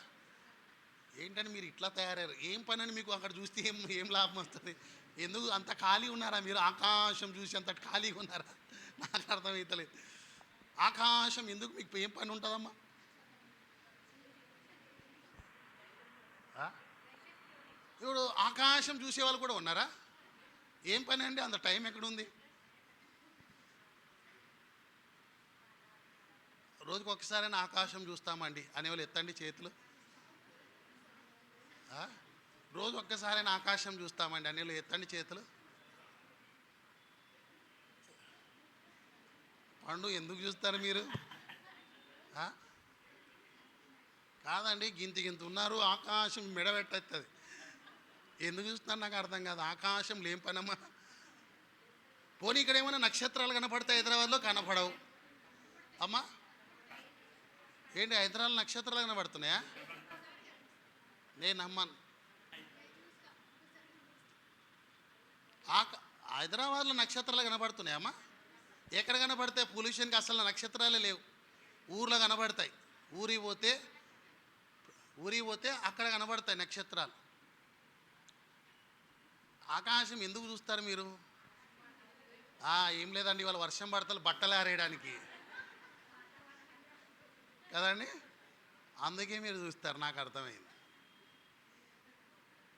D: ఏంటని మీరు ఇట్లా తయారయ్యారు? ఏం పని అని మీకు అక్కడ చూస్తే ఏం లాభం వస్తుంది? ఎందుకు అంత ఖాళీ ఉన్నారా మీరు? ఆకాశం చూసి అంత ఖాళీగా ఉన్నారా? నాకు అర్థమవుతలేదు. ఆకాశం ఎందుకు మీకు ఏం పని ఉంటుందమ్మా? ఇప్పుడు ఆకాశం చూసేవాళ్ళు కూడా ఉన్నారా? ఏం పని అండి? అంత టైం ఎక్కడుంది? రోజుకి ఒకసారైనా ఆకాశం చూస్తామండి అనేవాళ్ళు ఎత్తండి చేతులు. రోజు ఒక్కసారైనా ఆకాశం చూస్తామండి అనేవాళ్ళు ఎత్తండి చేతులు. పండు ఎందుకు చూస్తారు మీరు? కాదండి, గింత ఉన్నారు, ఆకాశం మెడబెట్టేస్తుంది. ఎందుకు చూస్తున్నారు నాకు అర్థం కాదు. ఆకాశంలో ఏం పనమ్మా? పోనీ ఇక్కడ ఏమైనా నక్షత్రాలు కనపడతాయి, హైదరాబాద్లో కనపడవు అమ్మా. ఏంటి హైదరాబాద్ నక్షత్రాలు కనబడుతున్నాయా? నేను నమ్మను. హైదరాబాద్లో నక్షత్రాలు కనబడుతున్నాయమ్మా. ఎక్కడ కనబడతాయి? పొల్యూషన్కి అసలు నక్షత్రాలే లేవు. ఊర్లో కనబడతాయి. ఊరికి పోతే అక్కడ కనబడతాయి నక్షత్రాలు. ఆకాశం ఎందుకు చూస్తారు మీరు? ఏం లేదండి, ఇవాళ వర్షం పడతలు బట్టలు ఆరేయడానికి కదండి, అందుకే మీరు చూస్తారు. నాకు అర్థమైంది.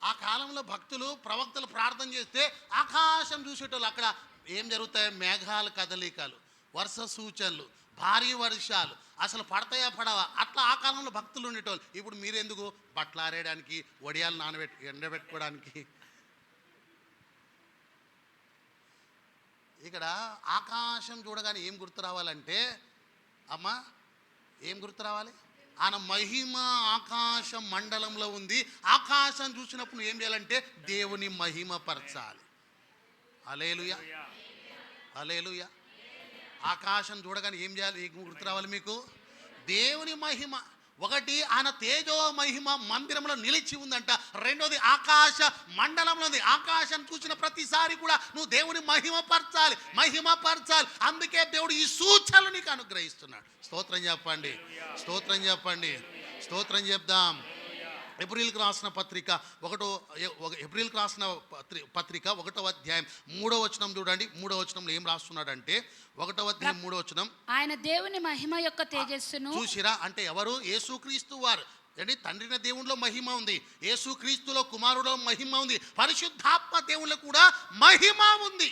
D: ఆ కాలంలో భక్తులు ప్రవక్తలు ప్రార్థన చేస్తే ఆకాశం చూసేటోళ్ళు. అక్కడ ఏం జరుగుతాయి? మేఘాలు కదలికలు, వర్ష సూచనలు, భారీ వర్షాలు, అసలు పడతాయా పడవా, అట్లా ఆ కాలంలో భక్తులు ఉండేటోళ్ళు. ఇప్పుడు మీరెందుకు? బట్టలు ఆరేయడానికి, వడియాలు ఎండబెట్టుకోవడానికి. ఇక్కడ ఆకాశం చూడగానే ఏం గుర్తు రావాలంటే అమ్మా, ఏం గుర్తు రావాలి? ఆయన మహిమ ఆకాశ మండలంలో ఉంది. ఆకాశం చూసినప్పుడు ఏం చేయాలంటే దేవుని మహిమ పరచాలి. హల్లెలూయా, హల్లెలూయా. ఆకాశం చూడగానే ఏం చేయాలి? ఏం గుర్తు రావాలి మీకు? దేవుని మహిమ. ఒకటి ఆయన తేజో మహిమ మందిరంలో నిలిచి ఉందంట. రెండోది ఆకాశ మండలంలో ఉంది. ఆకాశం చూసిన ప్రతిసారి కూడా నువ్వు దేవుని మహిమ పరచాలి. అందుకే దేవుడు ఈ సూచనలు నీకు అనుగ్రహిస్తున్నాడు. స్తోత్రం చెప్పండి, స్తోత్రం చెప్పండి, స్తోత్రం చెప్దాం. ఎబ్రీయులకు రాసిన పత్రిక 1వ అధ్యాయం 3వ వచనం చూడండి. 3వ వచనంలో ఏం రాస్తున్నాడంటే 1వ అధ్యాయం 3వ వచనం,
E: ఆయన దేవుని మహిమ యొక్క తేజస్సును
D: చూసిరా. అంటే ఎవరు? యేసుక్రీస్తు వారు. అంటే తండ్రిన దేవునిలో మహిమ ఉంది, యేసుక్రీస్తులో కుమారులో మహిమ ఉంది, పరిశుద్ధాత్మ దేవునిలో కూడా మహిమ ఉంది.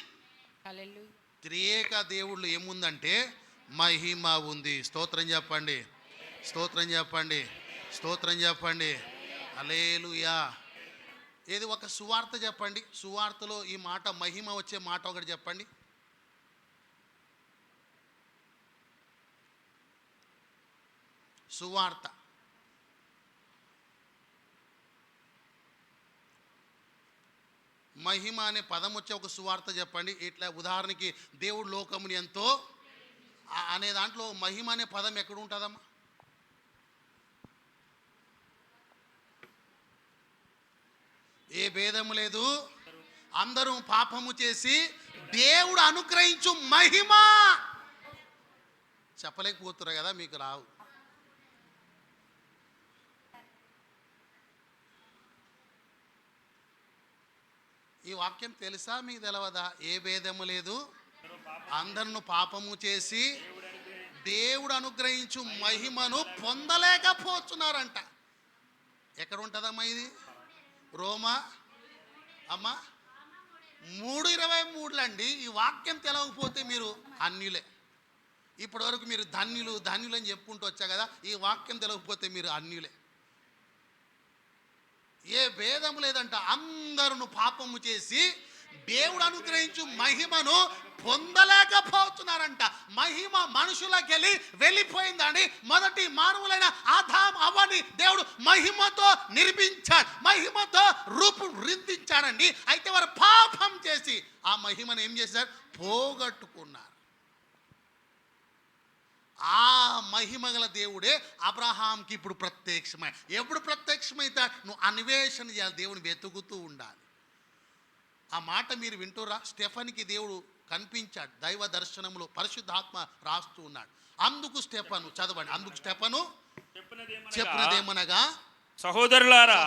D: త్రియేక దేవుళ్ళు ఏముందంటే మహిమ ఉంది. స్తోత్రం చెప్పండి, స్తోత్రం చెప్పండి, స్తోత్రం చెప్పండి. హల్లెలూయా.
B: ఏది ఒక సువార్త చెప్పండి, సువార్తలో ఈ మాట మహిమ వచ్చే మాట ఒకటి చెప్పండి. సువార్త. మహిమ అనే పదం వచ్చే ఒక సువార్త చెప్పండి. ఇట్లా ఉదాహరణకి దేవుడు లోకముని ఎంతో అనే దాంట్లో మహిమ అనే పదం ఎక్కడ ఉంటుందమ్మా? ఏ భేదము లేదు, అందరూ పాపము చేసి దేవుడు అనుగ్రహించు మహిమ. చెప్పలేకపోతున్నారు కదా, మీకు రావు. ఈ వాక్యం తెలుసా మీకు తెలవదా? ఏ భేదము లేదు, అందరూ పాపము చేసి దేవుడు అనుగ్రహించు మహిమను పొందలేకపోతున్నారంట. ఎక్కడ ఉంటుందమ్మా ఇది? రోమా అమ్మ 3:23 అండి. ఈ వాక్యం తెలవకపోతే మీరు అన్యులే. ఇప్పటి వరకు మీరు ధన్యులు ధన్యులు అని చెప్పుకుంటూ వచ్చా కదా, ఈ వాక్యం తెలవకపోతే మీరు అన్యులే. ఏ భేదం లేదంట, అందరూ పాపము చేసి దేవుడు అనుగ్రహించు మహిమను పొందలేకపోతున్నారంట. మహిమ మనుషులకెళ్ళి వెళ్ళిపోయిందండి. మొదటి మానవులైన ఆదాం అవ్వని దేవుడు మహిమతో నిర్మించాడు, మహిమతో రూపుదిద్దించాడండి. అయితే వారు పాపం చేసి ఆ మహిమను ఏం చేశారు? పోగొట్టుకున్నారు. ఆ మహిమ గల దేవుడే అబ్రహాంకి ఇప్పుడు ప్రత్యక్షమై. ఎప్పుడు ప్రత్యక్షమైతే నువ్వు అన్వేషణ చేయాలి, దేవుని వెతుకుతూ ఉండాలి. ఆ మాట మీరు వింటురా? స్టెఫన్కి దేవుడు కనిపించాడు దైవ దర్శనంలో, పరిశుద్ధాత్మ రాస్తూ ఉన్నాడు. అందుకు స్టెఫను చదవండి. అందుకు స్టెఫను చెప్పినదేమనగా,
C: సహోదరులారా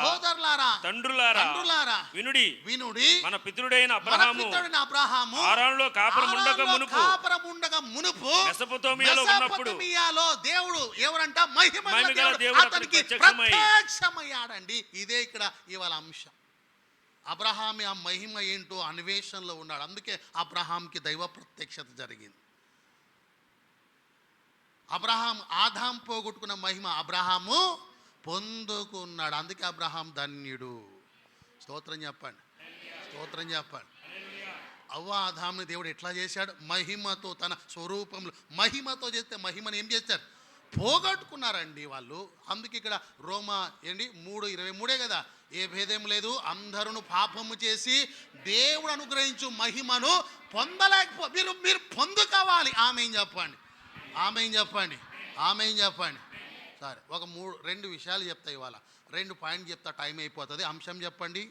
B: తండ్రులారా
C: వినుడి
B: వినుడి,
C: మన పితరుడైన అబ్రహాము హారానులో కాపురముండక మునుపు మెసొపొతామియాలో
B: దేవుడు ఎవరంట? మహిమ గల దేవుడు అతనికి ప్రత్యక్షమయ్యాడండి. ఇదే ఇక్కడ ఇవాళ అంశం. అబ్రహాం ఆ మహిమ ఏంటో అన్వేషణలో ఉన్నాడు. అందుకే అబ్రహాంకి దైవ ప్రత్యక్షత జరిగింది. అబ్రహాం ఆదాం పోగొట్టుకున్న మహిమ అబ్రహాము పొందుకున్నాడు. అందుకే అబ్రహాం ధన్యుడు. స్తోత్రం చెప్పండి, స్తోత్రం చెప్పండి. అవ్వ ఆదాంని దేవుడు ఎట్లా చేశాడు? మహిమతో, తన స్వరూపంలో మహిమతో చేస్తే మహిమను ఏం చేశారు? పోగొట్టుకున్నారండి వాళ్ళు. అందుకే ఇక్కడ రోమా 3:23 కదా, ఏ భేదం లేదు, అందరూ పాపము చేసి దేవుడు అనుగ్రహించు మహిమను మీరు పొందుకోవాలి. ఆమేన్ చెప్పండి, ఆమేన్ చెప్పండి, ఆమేన్ చెప్పండి. సరే, ఒక 2 విషయాలు చెప్తా ఇవాళ. 2 పాయింట్ చెప్తా, టైం అయిపోతుంది. అంశం చెప్పండి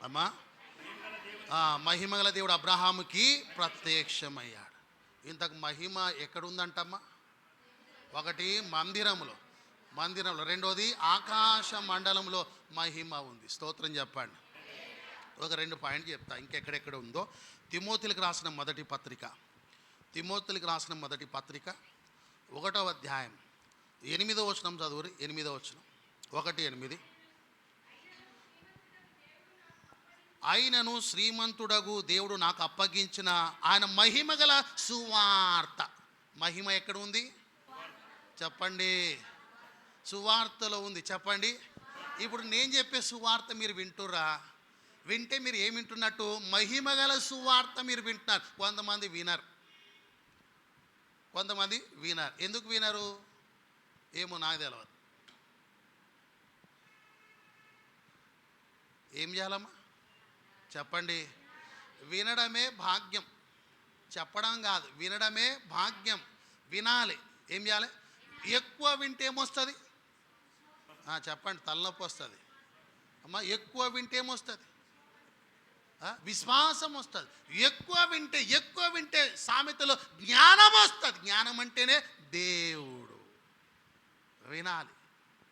B: అమ్మా. మహిమగల దేవుడు అబ్రహాముకి ప్రత్యక్షమయ్యాడు. ఇంతకు మహిమ ఎక్కడుందంటమ్మా? ఒకటి మందిరంలో, రెండోది ఆకాశ మండలంలో మహిమ ఉంది. స్తోత్రం చెప్పండి. ఒక 2 పాయింట్ చెప్తా, ఇంకెక్కడెక్కడ ఉందో. తిమోతిలకు రాసిన మొదటి పత్రిక, 1వ అధ్యాయం 8వ వచనం చదువురి. 8వ వచనం, 1:8. ఆయనను శ్రీమంతుడగు దేవుడు నాకు అప్పగించిన ఆయన మహిమ గల సువార్త. మహిమ ఎక్కడ ఉంది చెప్పండి? సువార్తలో ఉంది. చెప్పండి. ఇప్పుడు నేను చెప్పే సువార్త మీరు వింటురా? వింటే మీరు ఏమి వింటున్నట్టు? మహిమ గల సువార్త మీరు వింటున్నారు. కొంతమంది వినరు. ఎందుకు వినరు ఏమో నాకు తెలియదు. ఏం చేయాలమ్మా చెప్పండి? వినడమే భాగ్యం, చెప్పడం కాదు. వినడమే భాగ్యం. వినాలి. ఏం చేయాలి? ఎక్కువ వింటే ఏమొస్తుంది చెప్పండి? తలనొప్పి వస్తుంది అమ్మా. ఎక్కువ వింటే ఏమొస్తుంది? విశ్వాసం వస్తుంది. ఎక్కువ వింటే సామెతలో జ్ఞానం వస్తుంది. జ్ఞానం అంటేనే దేవుడు. వినాలి.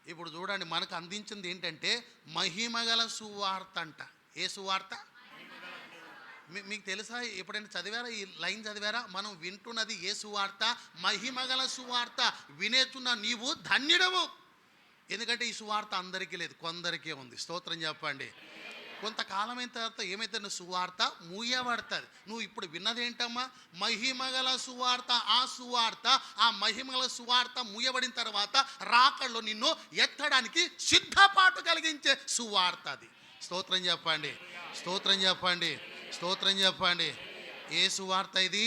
B: ఇప్పుడు చూడండి, మనకు అందించింది ఏంటంటే మహిమగల సువార్త అంట. ఏ సువార్త? మీకు తెలుసా? ఎప్పుడైనా చదివారా? ఈ లైన్ చదివారా? మనం వింటున్నది ఏ సువార్త? మహిమగల సువార్త. వినేస్తున్న నీవు ధన్యుడవు. ఎందుకంటే ఈ సువార్త అందరికీ లేదు, కొందరికే ఉంది. స్తోత్రం చెప్పండి. కొంతకాలం అయిన తర్వాత ఏమైతే సువార్త మూయబడుతుంది. నువ్వు ఇప్పుడు విన్నదేంటమ్మా? మహిమగల సువార్త. ఆ సువార్త, ఆ మహిమగల సువార్త మూయబడిన తర్వాత రాకడలో నిన్ను ఎత్తడానికి సిద్ధపాటు కలిగించే సువార్త అది. స్తోత్రం చెప్పండి, స్తోత్రం చెప్పండి, స్తోత్రం చెప్పండి. ఏ సువార్త ఇది?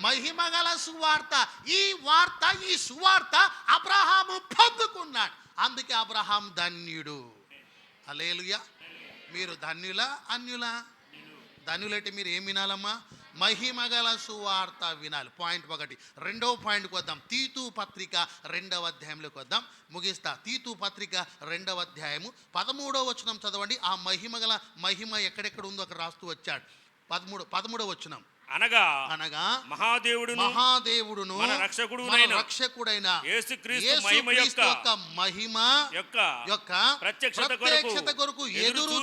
B: మహిమగల సువార్త. ఈ సువార్త అబ్రహాము పొందుకున్నాడు. అందుకే అబ్రహాం ధన్యుడు. హల్లెలూయా. మీరు ధన్యులా అన్యులా? ధన్యులంటే మీరు ఏం వినాలమ్మా? మహిమగల సువార్త వినాలి. పాయింట్ 1. రెండవ పాయింట్కి వద్దాం. తీతు పత్రిక 2వ అధ్యాయంలోకి వద్దాం, ముగిస్తా. తీతు పత్రిక 2వ అధ్యాయము 13వ వచనం చదవండి. ఆ మహిమ ఎక్కడెక్కడ ఉందో అక్కడ రాస్తూ వచ్చాడు. 13వ వచనం.
C: అనగా
B: మహాదేవుడును
C: మన
B: రక్షకుడైన
C: యేసుక్రీస్తు
B: మహిమ యొక్క
C: ప్రత్యక్షత
B: కొరకు ఎదురు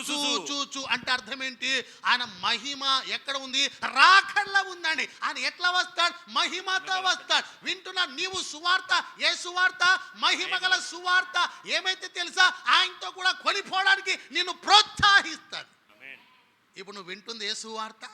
B: చూచు. అంటే అర్థం ఏంటి? ఆయన మహిమ ఎక్కడ ఉంది? రాకడలో ఉందండి. ఆయన ఎట్లా వస్తాడు? మహిమతో వస్తాడు. వింటున్నా నీవు సువార్త. ఏ సువార్త? మహిమగల సువార్త. ఏమైతే తెలుసా? ఆయనతో కూడా కొనిపోవడానికి నిన్ను ప్రోత్సహిస్తాడు. ఇప్పుడు నువ్వు వింటుంది ఏ సువార్త?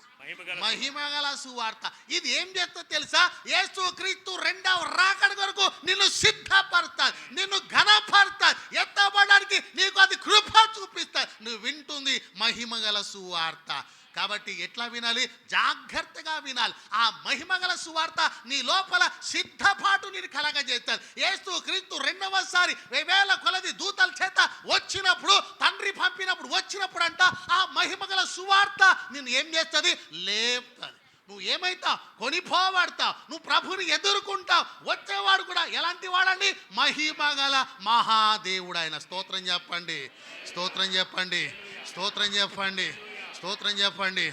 B: మహిమగల సువార్త. ఇది ఏం చేస్తా తెలుసా? యేసుక్రీస్తు 2వ రాకడ కొరకు నిన్ను సిద్ధపడతాడు, నిన్ను ఘనపడతాడు, ఎత్తబడడానికి నీకు అది కృప చూపిస్తాడు. నువ్వు వింటుంది మహిమగల సువార్త. కాబట్టి ఎట్లా వినాలి? జాగ్రత్తగా వినాలి. ఆ మహిమగల సువార్త నీ లోపల సిద్ధపాటు నేను కలగజేస్తాను. యేసుక్రీస్తు 2వసారి వేల కొలది దూతల చేత వచ్చినప్పుడు, తండ్రి పంపినప్పుడు వచ్చినప్పుడు అంట ఆ మహిమగల సువార్త నిన్ను ఏం చేస్తుంది? లేపుతుంది. నువ్వు ఏమైతావు? కొనిపోబడతావు. నువ్వు ప్రభుని ఎదుర్కొంటావు. వచ్చేవాడు కూడా ఎలాంటి వాడండి? మహిమగల మహాదేవుడు ఆయన. స్తోత్రం చెప్పండి, స్తోత్రం చెప్పండి, స్తోత్రం చెప్పండి, స్తోత్రం చెప్పండి.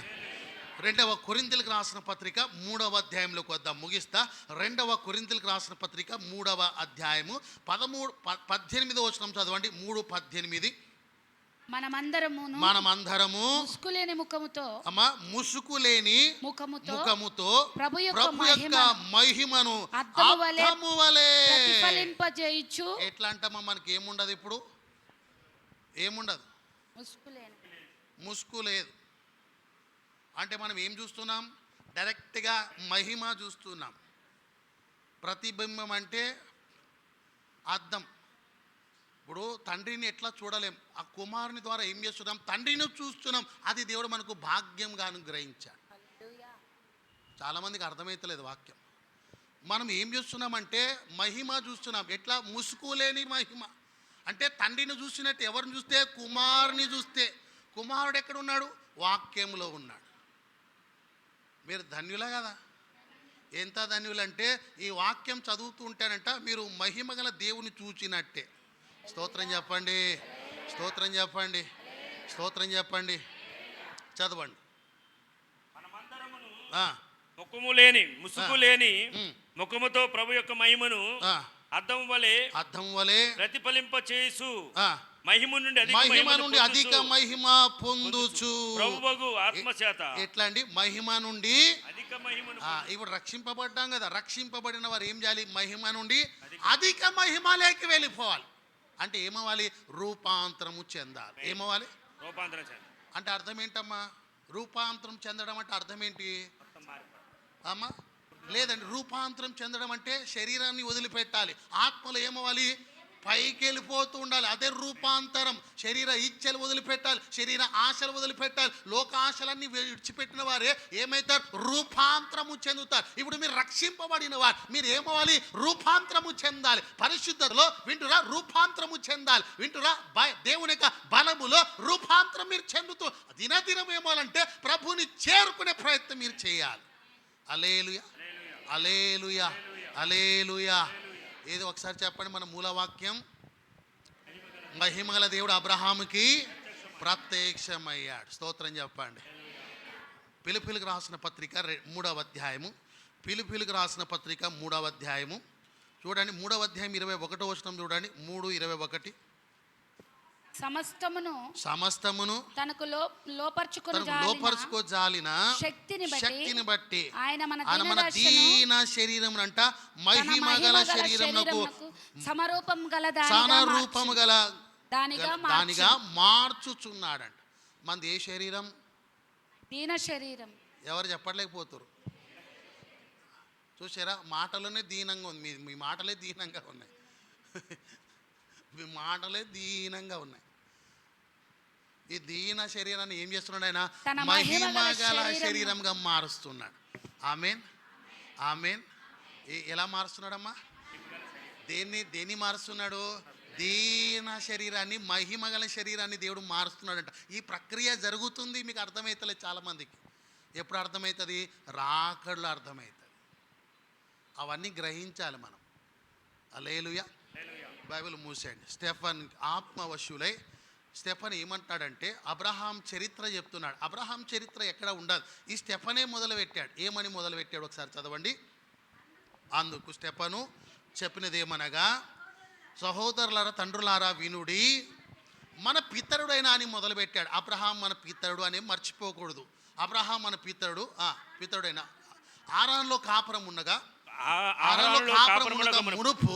B: 2వ కొరింథీయులకు రాసిన పత్రిక 3వ అధ్యాయంలోకి వద్దాం, ముగిస్తా. 2వ కొరింథీయులకు రాసిన పత్రిక 3వ అధ్యాయము 18వ వచనం చదవండి. 3:18.
E: మనమందరము
B: ముసుకులేని ముఖముతో ప్రభు యొక్క మహిమను అద్దము వలె
E: ప్రతిఫలింపజేయుచు.
B: ఎట్లా అంటామా? మనకి ఏముండదు ఇప్పుడు? ఏముండదు? ముసుగు లేదు. అంటే మనం ఏం చూస్తున్నాం? డైరెక్ట్గా మహిమ చూస్తున్నాం. ప్రతిబింబం అంటే అద్దం. ఇప్పుడు తండ్రిని ఎట్లా చూడలేం, ఆ కుమారుని ద్వారా ఏం చేస్తున్నాం? తండ్రిని చూస్తున్నాం. అది దేవుడు మనకు భాగ్యంగా అనుగ్రహించాడు. చాలామందికి అర్థమవుతలేదు వాక్యం. మనం ఏం చూస్తున్నామంటే మహిమ చూస్తున్నాం. ఎట్లా? ముసుగులేని మహిమ. అంటే తండ్రిని చూసినట్టు ఎవరిని చూస్తే? కుమారుని చూస్తే. కుమారుడు ఎక్కడ ఉన్నాడు? వాక్యంలో ఉన్నాడు. మీరు ధన్యులే కదా? ఎంత ధన్యులంటే ఈ వాక్యం చదువుతూ ఉంటేనంట మీరు మహిమగల దేవుని చూచినట్టే. స్తోత్రం చెప్పండి, స్తోత్రం చెప్పండి, స్తోత్రం చెప్పండి. చదవండి.
C: ముఖము లేని, ముసుగు లేని ముఖముతో ప్రభు యొక్క మహిమను అద్దం వలె ప్రతిఫలింప చేసు. మహిమ నుండి
B: అధిక మహిమ పొందుచు
C: ప్రభువు ఆత్మ చేత.
B: ఎట్లా అండి? మహిమ నుండి అధిక మహిమను. ఇప్పుడు రక్షింపబడ్డాం కదా, రక్షింపబడిన వారు ఏం చేయాలి? మహిమ నుండి అధిక మహిమలోకి వెళ్ళిపోవాలి. అంటే ఏమవ్వాలి? రూపాంతరము చెందాలి. ఏమవ్వాలి?
C: రూపాంతరం చెందాలి.
B: అంటే అర్థం ఏంటమ్మా? రూపాంతరం చెందడం అంటే అర్థం ఏంటి అమ్మా? లేదండి, రూపాంతరం చెందడం అంటే శరీరాన్ని వదిలిపెట్టాలి. ఆత్మలో ఏమవ్వాలి? పైకి వెళ్ళిపోతూ ఉండాలి. అదే రూపాంతరం. శరీర ఇచ్చలు వదిలిపెట్టాలి, శరీర ఆశలు వదిలిపెట్టాలి. లోక ఆశలన్నీ విడిచిపెట్టిన వారే ఏమవుతారు? రూపాంతరము చెందుతారు. ఇప్పుడు మీరు రక్షింపబడిన వారు, మీరు ఏమవ్వాలి? రూపాంతరము చెందాలి. పరిశుద్ధతలో వింటురా, రూపాంతరము చెందాలి. వింటురా, దేవుని యొక్క బలములో రూపాంతరం మీరు చెందుతూ దినదినం ఏమోలంటే ప్రభుని చేరుకునే ప్రయత్నం మీరు చేయాలి. హల్లెలూయా, హల్లెలూయా, హల్లెలూయా. ఏదో ఒకసారి చెప్పండి మన మూలవాక్యం. మహిమగల దేవుడు అబ్రహాముకి ప్రత్యక్షమయ్యాడు. స్తోత్రం చెప్పండి. పిలుపులకు రాసిన పత్రిక 3వ అధ్యాయము. పిలుపులకు రాసిన పత్రిక 3వ అధ్యాయము చూడండి. 3వ అధ్యాయం 21వ వచనం చూడండి. 3:21. సమస్తమును
E: తనకు లోపర్చుకోజాలిన
B: శక్తిని బట్టి ఆయన మన దీన శరీరం అంట మహిమగల శరీరమునకు
E: సమరూపము గల
B: దానిగా మార్చుచున్నాడంట. మనది ఏ శరీరం?
E: దీన శరీరం.
B: ఎవరు చెప్పలేకపోతారు. చూసారా, మాటలోనే దీనంగా ఉంది. మీ మాటలే దీనంగా ఉన్నాయి. మీ మాటలే దీనంగా ఉన్నాయి. ఈ దీన శరీరాన్ని ఏం చేస్తున్నాడు ఆయన? మహిమగల శరీరంగా మారుస్తున్నాడు. ఆమేన్, ఆమేన్. ఎలా మారుస్తున్నాడమ్మా? దేన్ని మారుస్తున్నాడు? దీన శరీరాన్ని మహిమగల శరీరాన్ని దేవుడు మారుస్తున్నాడంట. ఈ ప్రక్రియ జరుగుతుంది, మీకు అర్థమవుతలేదు చాలామందికి. ఎప్పుడు అర్థమవుతుంది? రాకడలో అర్థమవుతుంది. అవన్నీ గ్రహించాలి మనం. హల్లెలూయా. బైబిల్ మూసేయండి. స్టెఫన్ ఆత్మవశులై స్టెఫన్ ఏమంటాడంటే అబ్రహాం చరిత్ర చెప్తున్నాడు. అబ్రహాం చరిత్ర ఎక్కడ ఉండదు, ఈ స్టెఫనే మొదలుపెట్టాడు. ఏమని మొదలుపెట్టాడు ఒకసారి చదవండి. అందుకు స్టెఫను చెప్పినది ఏమనగా, సహోదరులారా, తండ్రులారా వినుడి, మన పితరుడైనా అని మొదలుపెట్టాడు. అబ్రహాం మన పితరుడు అని మర్చిపోకూడదు. అబ్రహాం మన పితరుడైన ఆరాన్లో కాపురం ఉండగా మునుపు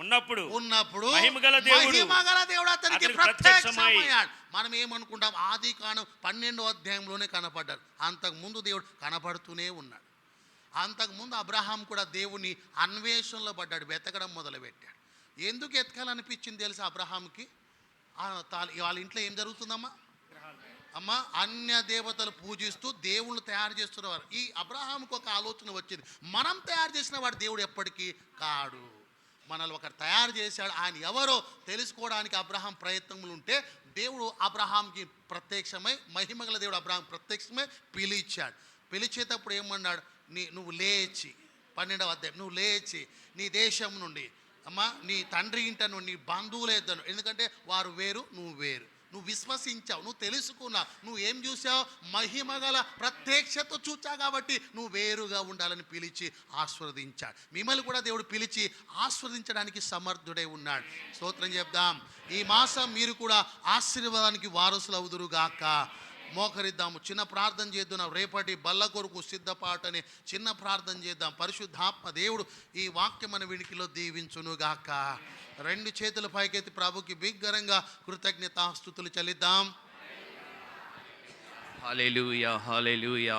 B: ఉన్నప్పుడు మహిమగల దేవుడు అతనికి ప్రత్యక్షమయ్యాడు. మనం ఏమనుకుంటాం? ఆది కాండం 12వ అధ్యాయంలోనే కనపడ్డాడు. అంతకుముందు దేవుడు కనపడుతూనే ఉన్నాడు. అంతకుముందు అబ్రహాం కూడా దేవుని అన్వేషణలో పడ్డాడు, వెతకడం మొదలుపెట్టాడు. ఎందుకు ఎతకాలనిపించింది తెలుసా అబ్రహాంకి? వాళ్ళ ఇంట్లో ఏం జరుగుతుందమ్మా? అమ్మ, అన్య దేవతలు పూజిస్తూ దేవుళ్ళు తయారు చేస్తున్నవారు. ఈ అబ్రహాంకి ఒక ఆలోచన వచ్చింది, మనం తయారు చేసిన వాడు దేవుడు ఎప్పటికీ కాడు, మనల్ని ఒకరు తయారు చేశాడు, ఆయన ఎవరో తెలుసుకోవడానికి అబ్రహాం ప్రయత్నములు ఉంటే దేవుడు అబ్రహాంకి ప్రత్యక్షమై, మహిమగల దేవుడు అబ్రహాం ప్రత్యక్షమై పిలిచాడు. పిలిచేటప్పుడు ఏమన్నాడు? నువ్వు లేచి, 12వ అధ్యాయం, నువ్వు లేచి నీ దేశం నుండి, అమ్మ, నీ తండ్రి ఇంట నుండి, నీ బంధువుల యొద్దను, ఎందుకంటే వారు వేరు, నువ్వు వేరు. నువ్వు విశ్వసించావు, నువ్వు తెలుసుకున్నావు, నువ్వు ఏం చూసావు? మహిమగల ప్రత్యక్షత చూచావు, కాబట్టి నువ్వు వేరుగా ఉండాలని పిలిచి ఆస్వాదించాడు. మిమ్మల్ని కూడా దేవుడు పిలిచి ఆస్వాదించడానికి సమర్థుడై ఉన్నాడు. స్తోత్రం చెప్దాం. ఈ మాసం మీరు కూడా ఆశీర్వాదానికి వారసులు అవుదురుగాక. మోకరిద్దాము, చిన్న ప్రార్థన చేద్దాం. రేపటి బల్ల కొరకు సిద్ధపాటని చిన్న ప్రార్థన చేద్దాం. పరిశుద్ధాత్మ దేవుడు ఈ వాక్యం మన వినికిలో దీవించునుగాక. 2 చేతుల పైకెత్తి ప్రభుకి బిగ్గరంగా కృతజ్ఞతాస్తుతులు చెల్లిద్దాం.
A: హల్లెలూయా, హల్లెలూయా.